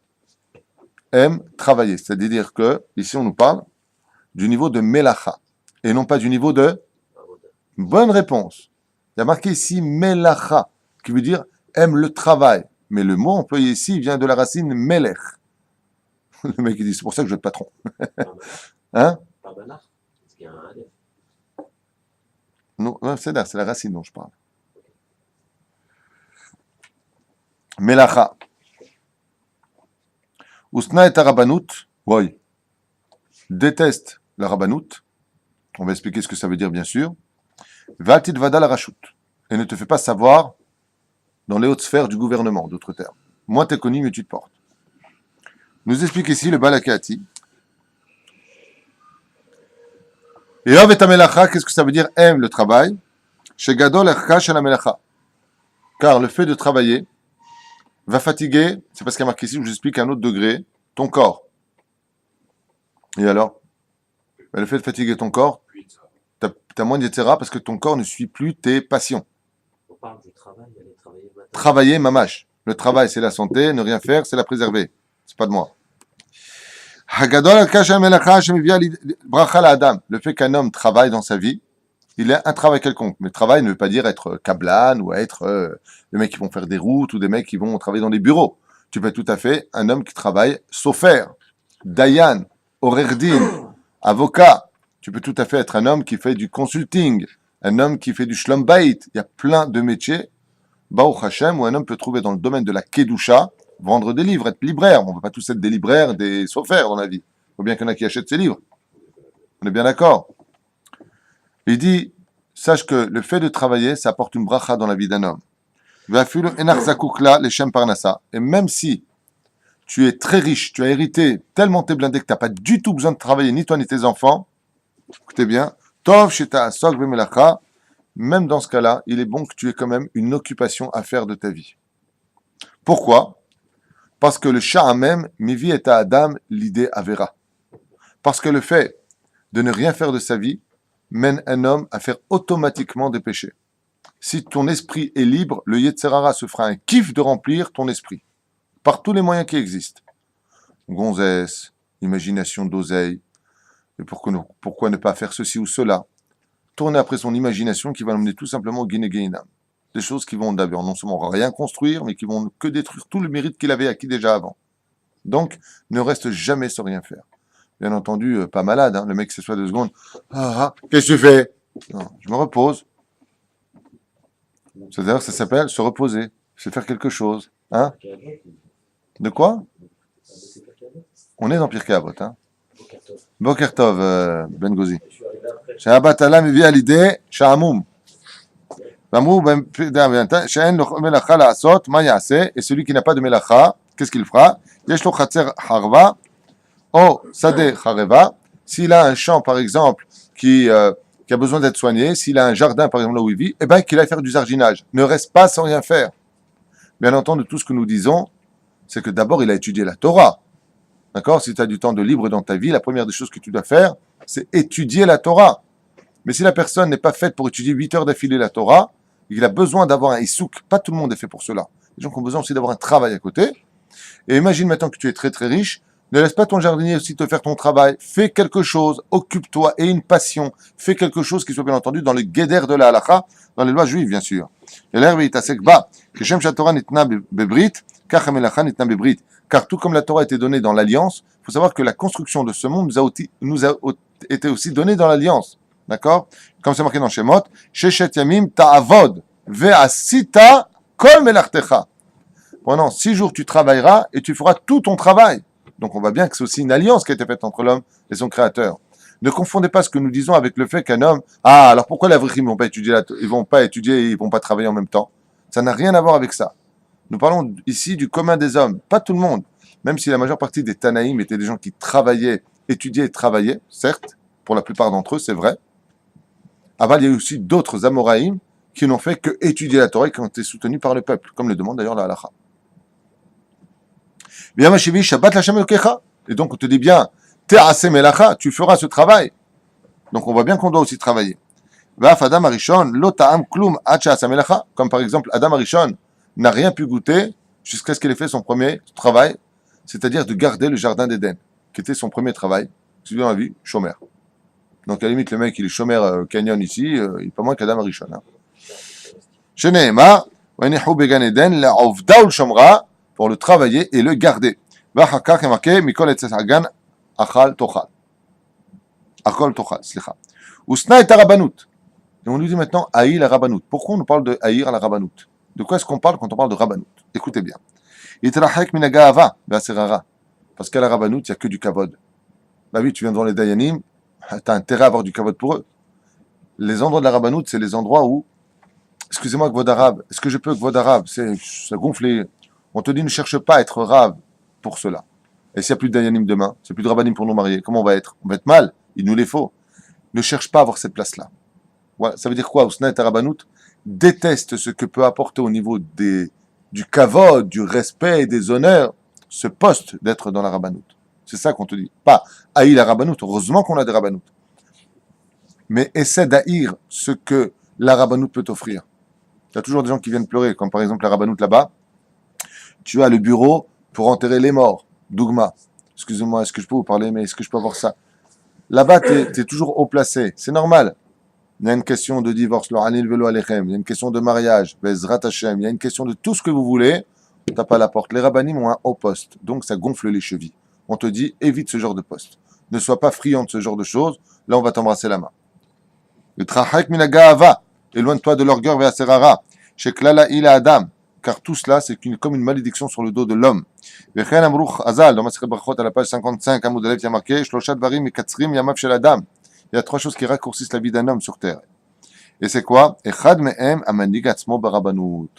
aime travailler, c'est-à-dire que, ici on nous parle du niveau de Melacha, et non pas du niveau de... Bonne réponse. Il y a marqué ici Melacha, qui veut dire aime le travail. Mais le mot employé ici vient de la racine Melech. Le mec il dit, c'est pour ça que je veux être patron. Hein? Par Banach, parce qu'il y a un Aleph. Non, c'est la racine dont je parle. Melacha. Usna et Rabanout, oui, déteste la Rabanout. On va expliquer ce que ça veut dire, bien sûr. Valtit vada la rachout. Et ne te fais pas savoir dans les hautes sphères du gouvernement, d'autres termes. Moins t'es connu, mieux tu te portes. Nous explique ici le Balakati. Et Av et Amelacha, qu'est-ce que ça veut dire? Aime le travail. Chez Gadol Ercha shel Amelacha. Car le fait de travailler va fatiguer, c'est parce qu'il y a marqué ici, je vous explique à un autre degré, ton corps. Et alors? Le fait de fatiguer ton corps, t'as moins d'etera parce que ton corps ne suit plus tes passions. On parle du travail, aller travailler le matin. Travailler, mamache. Le travail, c'est la santé, ne rien faire, c'est la préserver. C'est pas de moi. Le fait qu'un homme travaille dans sa vie, il a un travail quelconque. Mais travail ne veut pas dire être kablan ou être des mecs qui vont faire des routes ou des mecs qui vont travailler dans les bureaux. Tu peux être tout à fait un homme qui travaille sofer, dayan, orerdin, avocat. Tu peux tout à fait être un homme qui fait du consulting, un homme qui fait du shlom bayit. Il y a plein de métiers, Baruch Hashem, où un homme peut trouver dans le domaine de la kedusha, vendre des livres, être libraire. On ne va pas tous être des libraires, des sofers dans la vie. Il faut bien qu'il y en a qui achètent ces livres. On est bien d'accord. Il dit, sache que le fait de travailler, ça apporte une bracha dans la vie d'un homme. Et même si tu es très riche, tu as hérité tellement t'es blindé que tu n'as pas du tout besoin de travailler, ni toi ni tes enfants, écoutez bien, même dans ce cas-là, il est bon que tu aies quand même une occupation à faire de ta vie. Pourquoi? Parce que le shah même, mivi et à Adam, l'idée avera. Parce que le fait de ne rien faire de sa vie mène un homme à faire automatiquement des péchés. Si ton esprit est libre, le Yetzer Hara se fera un kiff de remplir ton esprit, par tous les moyens qui existent. Gonzesse, imagination d'oseille, et pourquoi ne pas faire ceci ou cela? Tourner après son imagination qui va l'emmener tout simplement au Guinéguéinam. Des choses qui vont d'abord non seulement rien construire, mais qui vont que détruire tout le mérite qu'il avait acquis déjà avant. Donc, ne reste jamais sans rien faire. Bien entendu, pas malade, hein. Le mec s'assoit 2 secondes. Qu'est-ce que tu fais? Non, je me repose. C'est-à-dire, ça s'appelle se reposer. C'est faire quelque chose. Hein? De quoi? On est dans Pirkei Avot, hein? Boker Tov, Ben Gozi. Shabbat Alam vit à l'idée, Shahamoum. Et celui qui n'a pas de melacha, qu'est-ce qu'il fera? Yesh lo chatzer harva, o sadeh hareva. S'il a un champ, par exemple, qui a besoin d'être soigné, s'il a un jardin, par exemple, là où il vit, eh bien, qu'il aille faire du jardinage. Ne reste pas sans rien faire. Bien entendu, tout ce que nous disons, c'est que d'abord, il a étudié la Torah. D'accord? Si tu as du temps de libre dans ta vie, la première des choses que tu dois faire, c'est étudier la Torah. Mais si la personne n'est pas faite pour étudier 8 heures d'affilée la Torah, il a besoin d'avoir un issouk. Pas tout le monde est fait pour cela. Les gens qui ont besoin aussi d'avoir un travail à côté. Et imagine maintenant que tu es très très riche. Ne laisse pas ton jardinier aussi te faire ton travail. Fais quelque chose. Occupe-toi. Et une passion. Fais quelque chose qui soit bien entendu dans le guéder de la halakha, dans les lois juives, bien sûr. Car tout comme la Torah a été donnée dans l'alliance, il faut savoir que la construction de ce monde nous a été aussi donnée dans l'alliance. D'accord? Comme c'est marqué dans Shemot, Sheshet Yamim ta'avod ve'asita kol melartecha. Pendant 6 jours, tu travailleras et tu feras tout ton travail. Donc on voit bien que c'est aussi une alliance qui a été faite entre l'homme et son créateur. Ne confondez pas ce que nous disons avec le fait qu'un homme, alors pourquoi les avrichim ne vont pas étudier, ils vont pas travailler en même temps? Ça n'a rien à voir avec ça. Nous parlons ici du commun des hommes, pas tout le monde. Même si la majeure partie des Tanaïm étaient des gens qui travaillaient, étudiaient et travaillaient, certes, pour la plupart d'entre eux, c'est vrai. Aval, il y a eu aussi d'autres Amoraïm qui n'ont fait que étudier la Torah et qui ont été soutenus par le peuple, comme le demande d'ailleurs la Halacha. Et donc on te dit bien, Te'ase melacha, tu feras ce travail. Donc on voit bien qu'on doit aussi travailler. Comme par exemple, Adam Arishon n'a rien pu goûter jusqu'à ce qu'il ait fait son premier travail, c'est-à-dire de garder le jardin d'Éden, qui était son premier travail, celui dans la vie, chômeur. Donc à la limite, le mec, il est chômeur canyon ici, il n'est pas moins qu'Adam Arishon. Sheneema, Wenihu Began Eden, la Ovdaul Shomra, pour le travailler et le garder. Vachakar est marqué, Mikol et Tsesagan, Achal Tochal. Achal Tochal, slicha. Usna et Rabanout. Et on lui dit maintenant, Haïr la Rabanout. Pourquoi on nous parle de Haïr la Rabanout? De quoi est-ce qu'on parle quand on parle de Rabanout? Écoutez bien. Itrahek minagava, Vaserara. Parce qu'à la Rabanout, il n'y a que du kavod. Bah oui, tu viens devant les Dayanim, tu as intérêt à avoir du kavod pour eux. Les endroits de la Rabanout, c'est les endroits où, excusez-moi, Kvod Arabe, est-ce que je peux Kvod Arabe? Ça gonfle. On te dit, ne cherche pas à être rave pour cela. Et s'il n'y a plus de Dayanim demain, s'il n'y a plus de Rabbanim pour nous marier, comment on va être? On va être mal, il nous les faut. Ne cherche pas à avoir cette place-là. Voilà. Ça veut dire quoi? Usna et Rabanout déteste ce que peut apporter au niveau du kavod, du respect et des honneurs, ce poste d'être dans la Rabanout. C'est ça qu'on te dit. Pas haïr la Rabanout. Heureusement qu'on a des Rabanout. Mais essaie d'haïr ce que la Rabanout peut t'offrir. Il y a toujours des gens qui viennent pleurer, comme par exemple la Rabanout là-bas. Tu as le bureau pour enterrer les morts. Dougma. Excusez-moi, est-ce que je peux vous parler, mais est-ce que je peux avoir ça? Là-bas, tu es toujours haut placé. C'est normal. Il y a une question de divorce, il y a une question de mariage, il y a une question de tout ce que vous voulez, on tape à la porte. Les rabbinim ont un haut poste, donc ça gonfle les chevilles. On te dit, évite ce genre de poste. Ne sois pas friand de ce genre de choses, là on va t'embrasser la main. Éloigne-toi de l'orgueil vers Serara. Chez Klala il Adam, car tout cela c'est comme une malédiction sur le dos de l'homme. Dans Masechet Brachot à la page 55, Amoud Aleph, il y a marqué Shloshat Varim Mekatzrim Yamav Shel Adam. Il y a 3 choses qui raccourcissent la vie d'un homme sur terre. Et c'est quoi? Echad me'em amanig atzmo barabanout.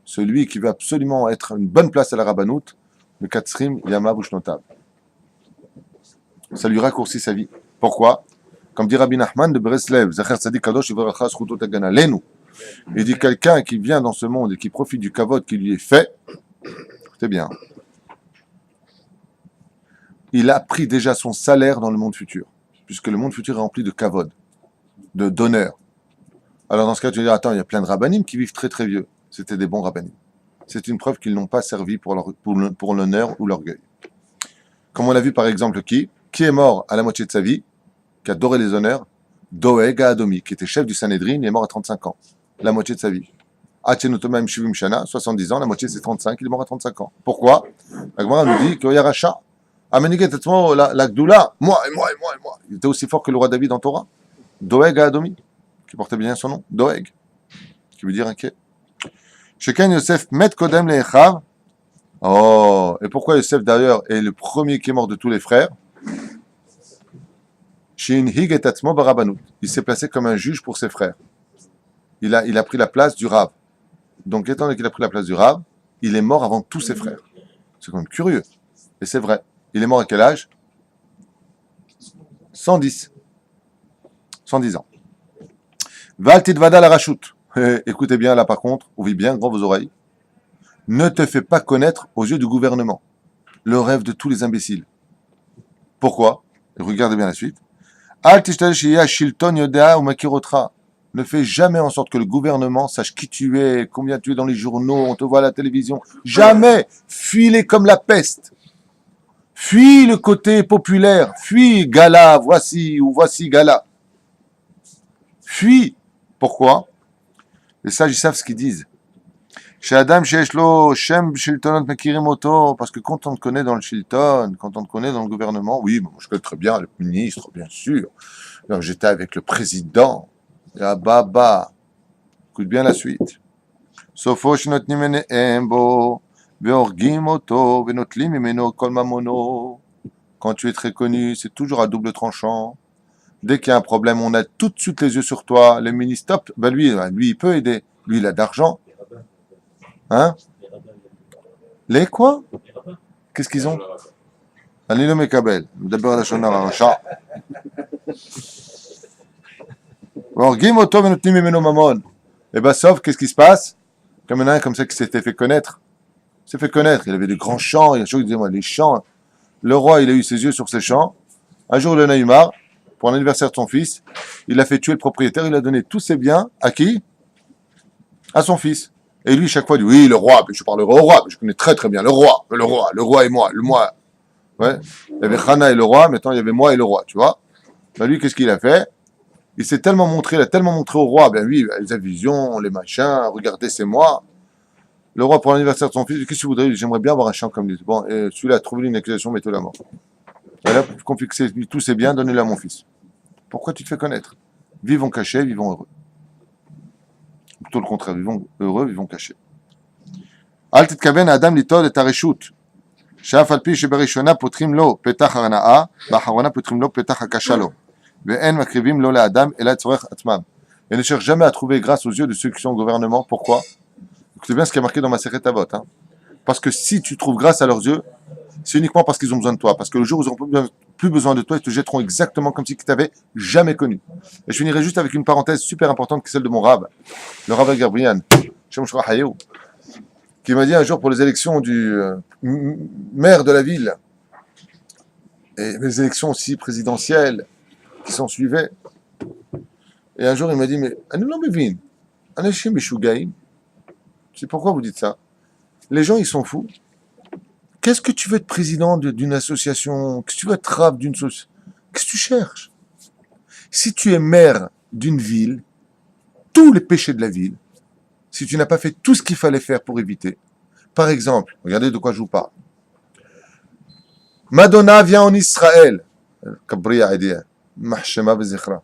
Celui qui veut absolument être une bonne place à la rabanout, le katzrim yamav ushnotav. Ça lui raccourcit sa vie. Pourquoi? Comme dit Rabbi Nachman de Breslev, Zacher Tzadik Kadosh Yivracha Zchuto Tagan Alenu. Il dit quelqu'un qui vient dans ce monde et qui profite du kavod qui lui est fait, écoutez bien, il a pris déjà son salaire dans le monde futur. Puisque le monde futur est rempli de kavod, d'honneur. Alors dans ce cas, tu vas dire, attends, il y a plein de rabbanim qui vivent très très vieux. C'était des bons rabbanim. C'est une preuve qu'ils n'ont pas servi pour l'honneur ou l'orgueil. Comme on l'a vu par exemple qui est mort à la moitié de sa vie, qui adorait les honneurs, Doeg Adomi, qui était chef du Sanhédrin, il est mort à 35 ans, la moitié de sa vie. Atchenotomem Shivim Shana, 70 ans, la moitié c'est 35, il est mort à 35 ans. Pourquoi? La Gemara nous dit qu'il y a Racha. Ameniket Etzmo, la Gdoula, moi. Il était aussi fort que le roi David en Torah. Doeg à Adomi, qui portait bien son nom. Doeg, qui veut dire inquiet. Sheken Yosef Met Kodem Lechav. Oh, et pourquoi Yosef d'ailleurs est le premier qui est mort de tous les frères? Shin Hig et Atzmo Barabanut. Il s'est placé comme un juge pour ses frères. Il a pris la place du Rav. Donc, étant donné qu'il a pris la place du Rav, il est mort avant tous ses frères. C'est quand même curieux. Et c'est vrai. Il est mort à quel âge? 110. 110 ans. Valtitvada la rachout. Écoutez bien là par contre, ouvrez bien grand vos oreilles. Ne te fais pas connaître aux yeux du gouvernement. Le rêve de tous les imbéciles. Pourquoi? Regardez bien la suite. Al tishtal shiya shilton yoda ou makirotra. Ne fais jamais en sorte que le gouvernement sache qui tu es, combien tu es dans les journaux, on te voit à la télévision. Jamais. Fuis-les comme la peste. Fuis le côté populaire. Fuis gala, voici ou voici gala. Fuis. Pourquoi? Les sages, ils savent ce qu'ils disent. Chez Adam, chez Eshlo, Shem, Shiltonot, Mekirim Oto, parce que quand on te connaît dans le Shilton, quand on te connaît dans le gouvernement, oui, bon, je connais très bien le ministre, bien sûr. Alors, j'étais avec le président. Ya Baba. Écoute bien la suite. Sofo Shinotnim Embo, Veorgim Oto, Venotlim Mimeno Kolmamono. Quand tu es très connu, c'est toujours à double tranchant. Dès qu'il y a un problème, on a tout de suite les yeux sur toi. Le ministre, top, ben lui, il peut aider. Lui, il a d'argent. Hein? Les quoi? Qu'est-ce qu'ils ont? Alilo Mekabel. D'abord la Shonara, un chat. Et ben, sauf, qu'est-ce qui se passe? Comme il y en a un comme ça qui s'était fait connaître. Il s'est fait connaître. Il avait de grands champs. Il y a toujours qui disaient, moi, les champs. Le roi, il a eu ses yeux sur ses champs. Un jour, le Naïmar, pour l'anniversaire de son fils, il a fait tuer le propriétaire. Il a donné tous ses biens à qui? À son fils. Et lui, chaque fois, il dit, oui, le roi. Je parlerai au roi. Je connais très très bien le roi et moi. Le moi. Ouais. Il y avait Khana et le roi. Maintenant, il y avait moi et le roi. Tu vois? Ben, lui, qu'est-ce qu'il a fait? Il s'est tellement montré, il a tellement montré au roi, ben oui, les avisions, les machins, regardez, c'est moi. Le roi, pour l'anniversaire de son fils, qu'est-ce que vous voudriez? J'aimerais bien avoir un champ comme lui. Bon, et celui-là a trouvé une accusation, mettez la mort. Et là, qu'on fixe tous ses biens, donnez-le à mon fils. Pourquoi tu te fais connaître? Vivons cachés, vivons heureux. Plutôt le contraire, vivons heureux, vivons cachés. Al titkaven Adam litod et areshut. Shaf al pi sheberishona potrim lo petach haranaa, ba'harona potrim lo petach hakashalo. Et ne cherche jamais à trouver grâce aux yeux de ceux qui sont au gouvernement. Pourquoi? Écoutez bien ce qui est marqué dans ma Masechet Avot. Parce que si tu trouves grâce à leurs yeux, c'est uniquement parce qu'ils ont besoin de toi. Parce que le jour où ils n'auront plus besoin de toi, ils te jetteront exactement comme si ils t'avaient jamais connu. Et je finirai juste avec une parenthèse super importante qui est celle de mon Rav, le Rav Gabriel, qui m'a dit un jour pour les élections du maire de la ville, et les élections aussi présidentielles, qui s'en suivaient. Et un jour, il m'a dit, mais tu sais pourquoi vous dites ça? Les gens, ils sont fous. Qu'est-ce que tu veux être président d'une association? Qu'est-ce que tu veux être rave d'une société? Qu'est-ce que tu cherches? Si tu es maire d'une ville, tous les péchés de la ville, si tu n'as pas fait tout ce qu'il fallait faire pour éviter, par exemple, regardez de quoi je vous parle. Madonna vient en Israël. Kabriya Adia. Mahshema Bezichra.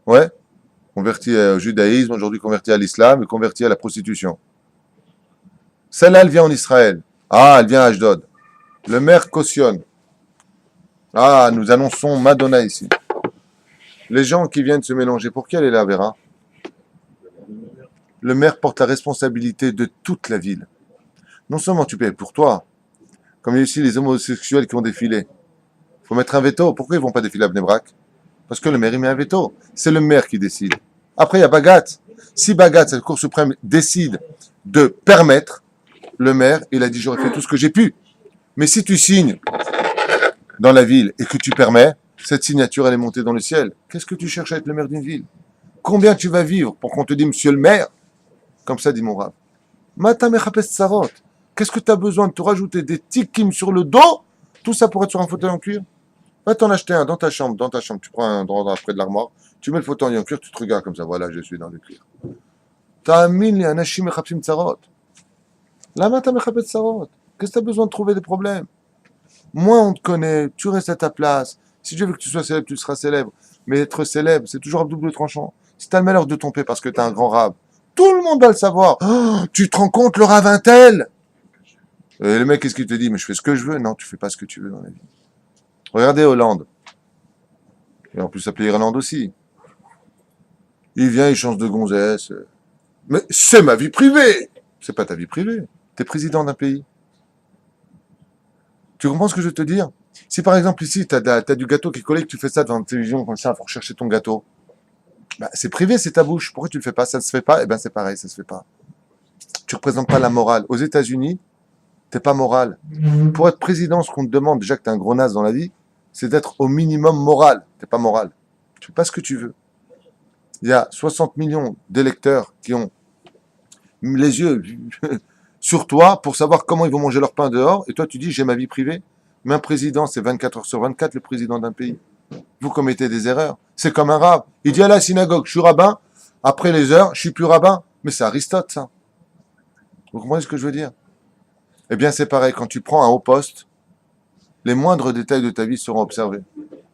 Ouais, converti au judaïsme, aujourd'hui converti à l'islam et converti à la prostitution. Celle-là, elle vient en Israël. Ah, elle vient à Ashdod. Le maire cautionne. Ah, nous annonçons Madonna ici. Les gens qui viennent se mélanger, pour qui elle est là, Vera? Le maire porte la responsabilité de toute la ville. Non seulement tu payes pour toi, comme il y a ici les homosexuels qui ont défilé. Il faut mettre un veto. Pourquoi ils ne vont pas défiler à Bnei Brak? Parce que le maire, il met un veto. C'est le maire qui décide. Après, il y a Bagat. Si Bagat, la Cour suprême, décide de permettre, le maire, il a dit, j'aurais fait tout ce que j'ai pu. Mais si tu signes dans la ville et que tu permets, cette signature, elle est montée dans le ciel. Qu'est-ce que tu cherches à être le maire d'une ville? Combien tu vas vivre pour qu'on te dise, monsieur le maire? Comme ça dit mon Rav. Mata mechapes tsarot. Qu'est-ce que tu as besoin de te rajouter des tikim sur le dos? Tout ça pour être sur un fauteuil en cuir? Va t'en acheter un dans ta chambre. Tu prends un endroit près de l'armoire, tu mets le fauteuil en cuir, tu te regardes comme ça. Voilà, je suis dans le cuir. תאמין לי, אנשים מחפשים צרות. למה אתה מחפש צרות? Qu'est-ce que tu as besoin de trouver des problèmes? Moi, on te connaît, tu restes à ta place. Si Dieu veut que tu sois célèbre, tu seras célèbre. Mais être célèbre, c'est toujours à double tranchant. Si tu as le malheur de tomber parce que tu es un grand rab, tout le monde va le savoir. Oh, tu te rends compte, le ravin tel? Et le mec, qu'est-ce qu'il te dit? Mais je fais ce que je veux. Non, tu fais pas ce que tu veux dans la vie. Regardez Hollande. Et en plus, ça s'appelait Irlande aussi. Il vient, il change de gonzesse. Mais c'est ma vie privée. C'est pas ta vie privée. T'es président d'un pays. Tu comprends ce que je veux te dire? Si par exemple ici, t'as du gâteau qui est collé, que tu fais ça devant la télévision comme ça pour chercher ton gâteau, bah, c'est privé, c'est ta bouche. Pourquoi tu le fais pas? Ça ne se fait pas? Eh ben c'est pareil, ça se fait pas. Tu représentes pas la morale. Aux États-Unis, t'es pas moral. Pour être président, ce qu'on te demande, déjà que t'es un gros naze dans la vie, c'est d'être au minimum moral. T'es pas moral. Tu fais pas ce que tu veux. Il y a 60 millions d'électeurs qui ont les yeux sur toi pour savoir comment ils vont manger leur pain dehors, et toi tu dis j'ai ma vie privée. Mais un président, c'est 24 heures sur 24 le président d'un pays. Vous commettez des erreurs. C'est comme un rab. Il dit à la synagogue, je suis rabbin, après les heures, je suis plus rabbin. Mais c'est Aristote, ça. Vous comprenez ce que je veux dire? Eh bien, c'est pareil, quand tu prends un haut poste, les moindres détails de ta vie seront observés.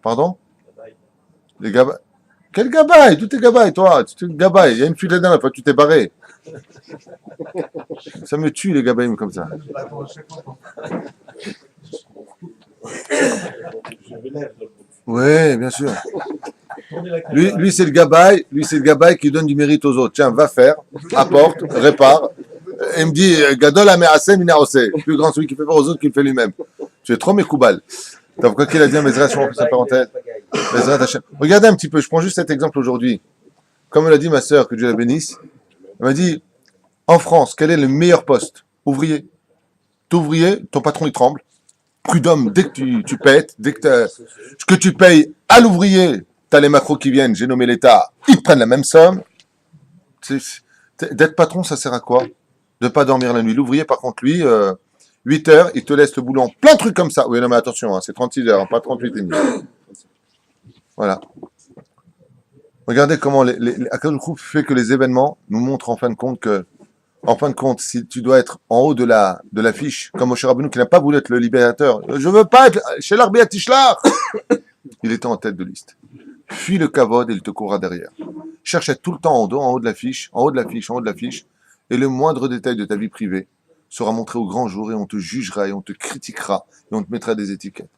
Pardon? Les gabailles. Quel gabaille? Tout est gabaille, toi. Tu es gabaille. Il y a une fuite là-dedans, la fois tu t'es barré. Ça me tue, les gabailles comme ça. Oui, bien sûr. Lui c'est le gabaille. Lui, c'est le gabaille qui donne du mérite aux autres. Tiens, va faire, apporte, répare. Il me dit, Gadol Ameasem Inaosé. Plus grand celui qui fait faire aux autres qu'il fait lui-même. Tu es trop mécoubal. T'as pourquoi qu'il a dit un Bezrat, je remplace sa parenthèse. Bezrat Hashem. Regardez un petit peu, je prends juste cet exemple aujourd'hui. Comme l'a dit ma sœur, que Dieu la bénisse, elle m'a dit, en France, quel est le meilleur poste? Ouvrier. T'es ouvrier, ton patron il tremble. Prud'homme, dès que tu pètes, dès que ce que tu payes à l'ouvrier, t'as les macros qui viennent, j'ai nommé l'État, ils prennent la même somme. D'être patron, ça sert à quoi? De pas dormir la nuit. L'ouvrier, par contre, lui, 8 heures, il te laisse le boulot en plein de trucs comme ça. Oui, non, mais attention, hein, c'est 36 heures, pas 38 et demi. Voilà. Regardez comment à quel groupe fait que les événements nous montrent en fin de compte si tu dois être en haut de l'affiche, comme Moshe Rabbeinu qui n'a pas voulu être le libérateur, je veux pas être chez l'Arbi Tishlach. Il était en tête de liste. Fuis le kavod et il te courra derrière. Cherche à être tout le temps en haut de l'affiche, et le moindre détail de ta vie privée sera montré au grand jour et on te jugera et on te critiquera et on te mettra des étiquettes.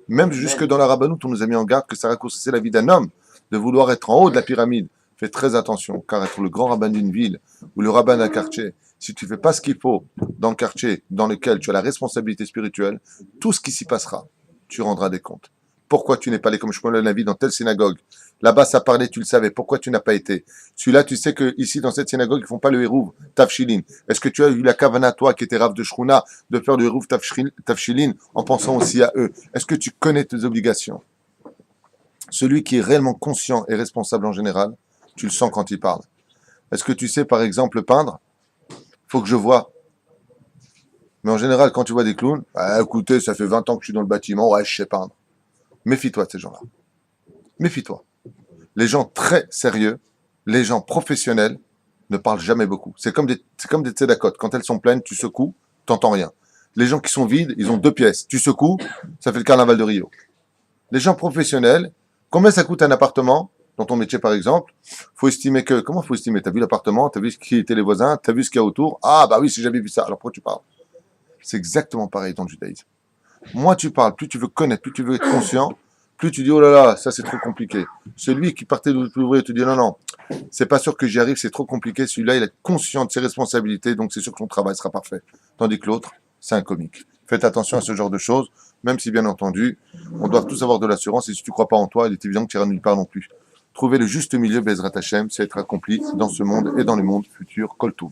Même jusque dans la rabbanout, on nous a mis en garde que ça raccourcissait la vie d'un homme de vouloir être en haut de la pyramide. Fais très attention, car être le grand rabbin d'une ville ou le rabbin d'un quartier, si tu fais pas ce qu'il faut dans le quartier dans lequel tu as la responsabilité spirituelle, tout ce qui s'y passera, tu rendras des comptes. Pourquoi tu n'es pas allé comme Shmuel Navi dans telle synagogue? Là-bas, ça parlait, tu le savais. Pourquoi tu n'as pas été? Celui-là, tu sais que ici, dans cette synagogue, ils font pas le hérouv, tafshilin. Est-ce que tu as eu la kavana, toi, qui était rave de Shruna, de faire le hérouv tafshilin en pensant aussi à eux? Est-ce que tu connais tes obligations? Celui qui est réellement conscient et responsable en général, tu le sens quand il parle. Est-ce que tu sais, par exemple, peindre? Faut que je vois. Mais en général, quand tu vois des clowns, ah, écoutez, ça fait 20 ans que je suis dans le bâtiment, ouais, je sais peindre. Méfie-toi de ces gens-là. Méfie-toi. Les gens très sérieux, les gens professionnels, ne parlent jamais beaucoup. C'est comme des tzedakot. Quand elles sont pleines, tu secoues, t'entends rien. Les gens qui sont vides, ils ont 2 pièces. Tu secoues, ça fait le carnaval de Rio. Les gens professionnels, combien ça coûte un appartement? Dans ton métier, par exemple, faut estimer que... Comment faut estimer? T'as vu l'appartement? T'as vu qui étaient les voisins? T'as vu ce qu'il y a autour? Ah, bah oui, si j'avais vu ça. Alors pourquoi tu parles? C'est exactement pareil dans le judaïsme. Moins tu parles, plus tu veux connaître, plus tu veux être conscient, plus tu dis, oh là là, ça c'est trop compliqué. Celui qui partait de l'ouvrier te dit, non, non, c'est pas sûr que j'y arrive, c'est trop compliqué. Celui-là, il est conscient de ses responsabilités, donc c'est sûr que son travail sera parfait. Tandis que l'autre, c'est un comique. Faites attention à ce genre de choses, même si, bien entendu, on doit tous avoir de l'assurance, et si tu crois pas en toi, il est évident que tu iras nulle part non plus. Trouver le juste milieu, Bezrat Hashem, c'est être accompli dans ce monde et dans le monde futur. Kol Tov.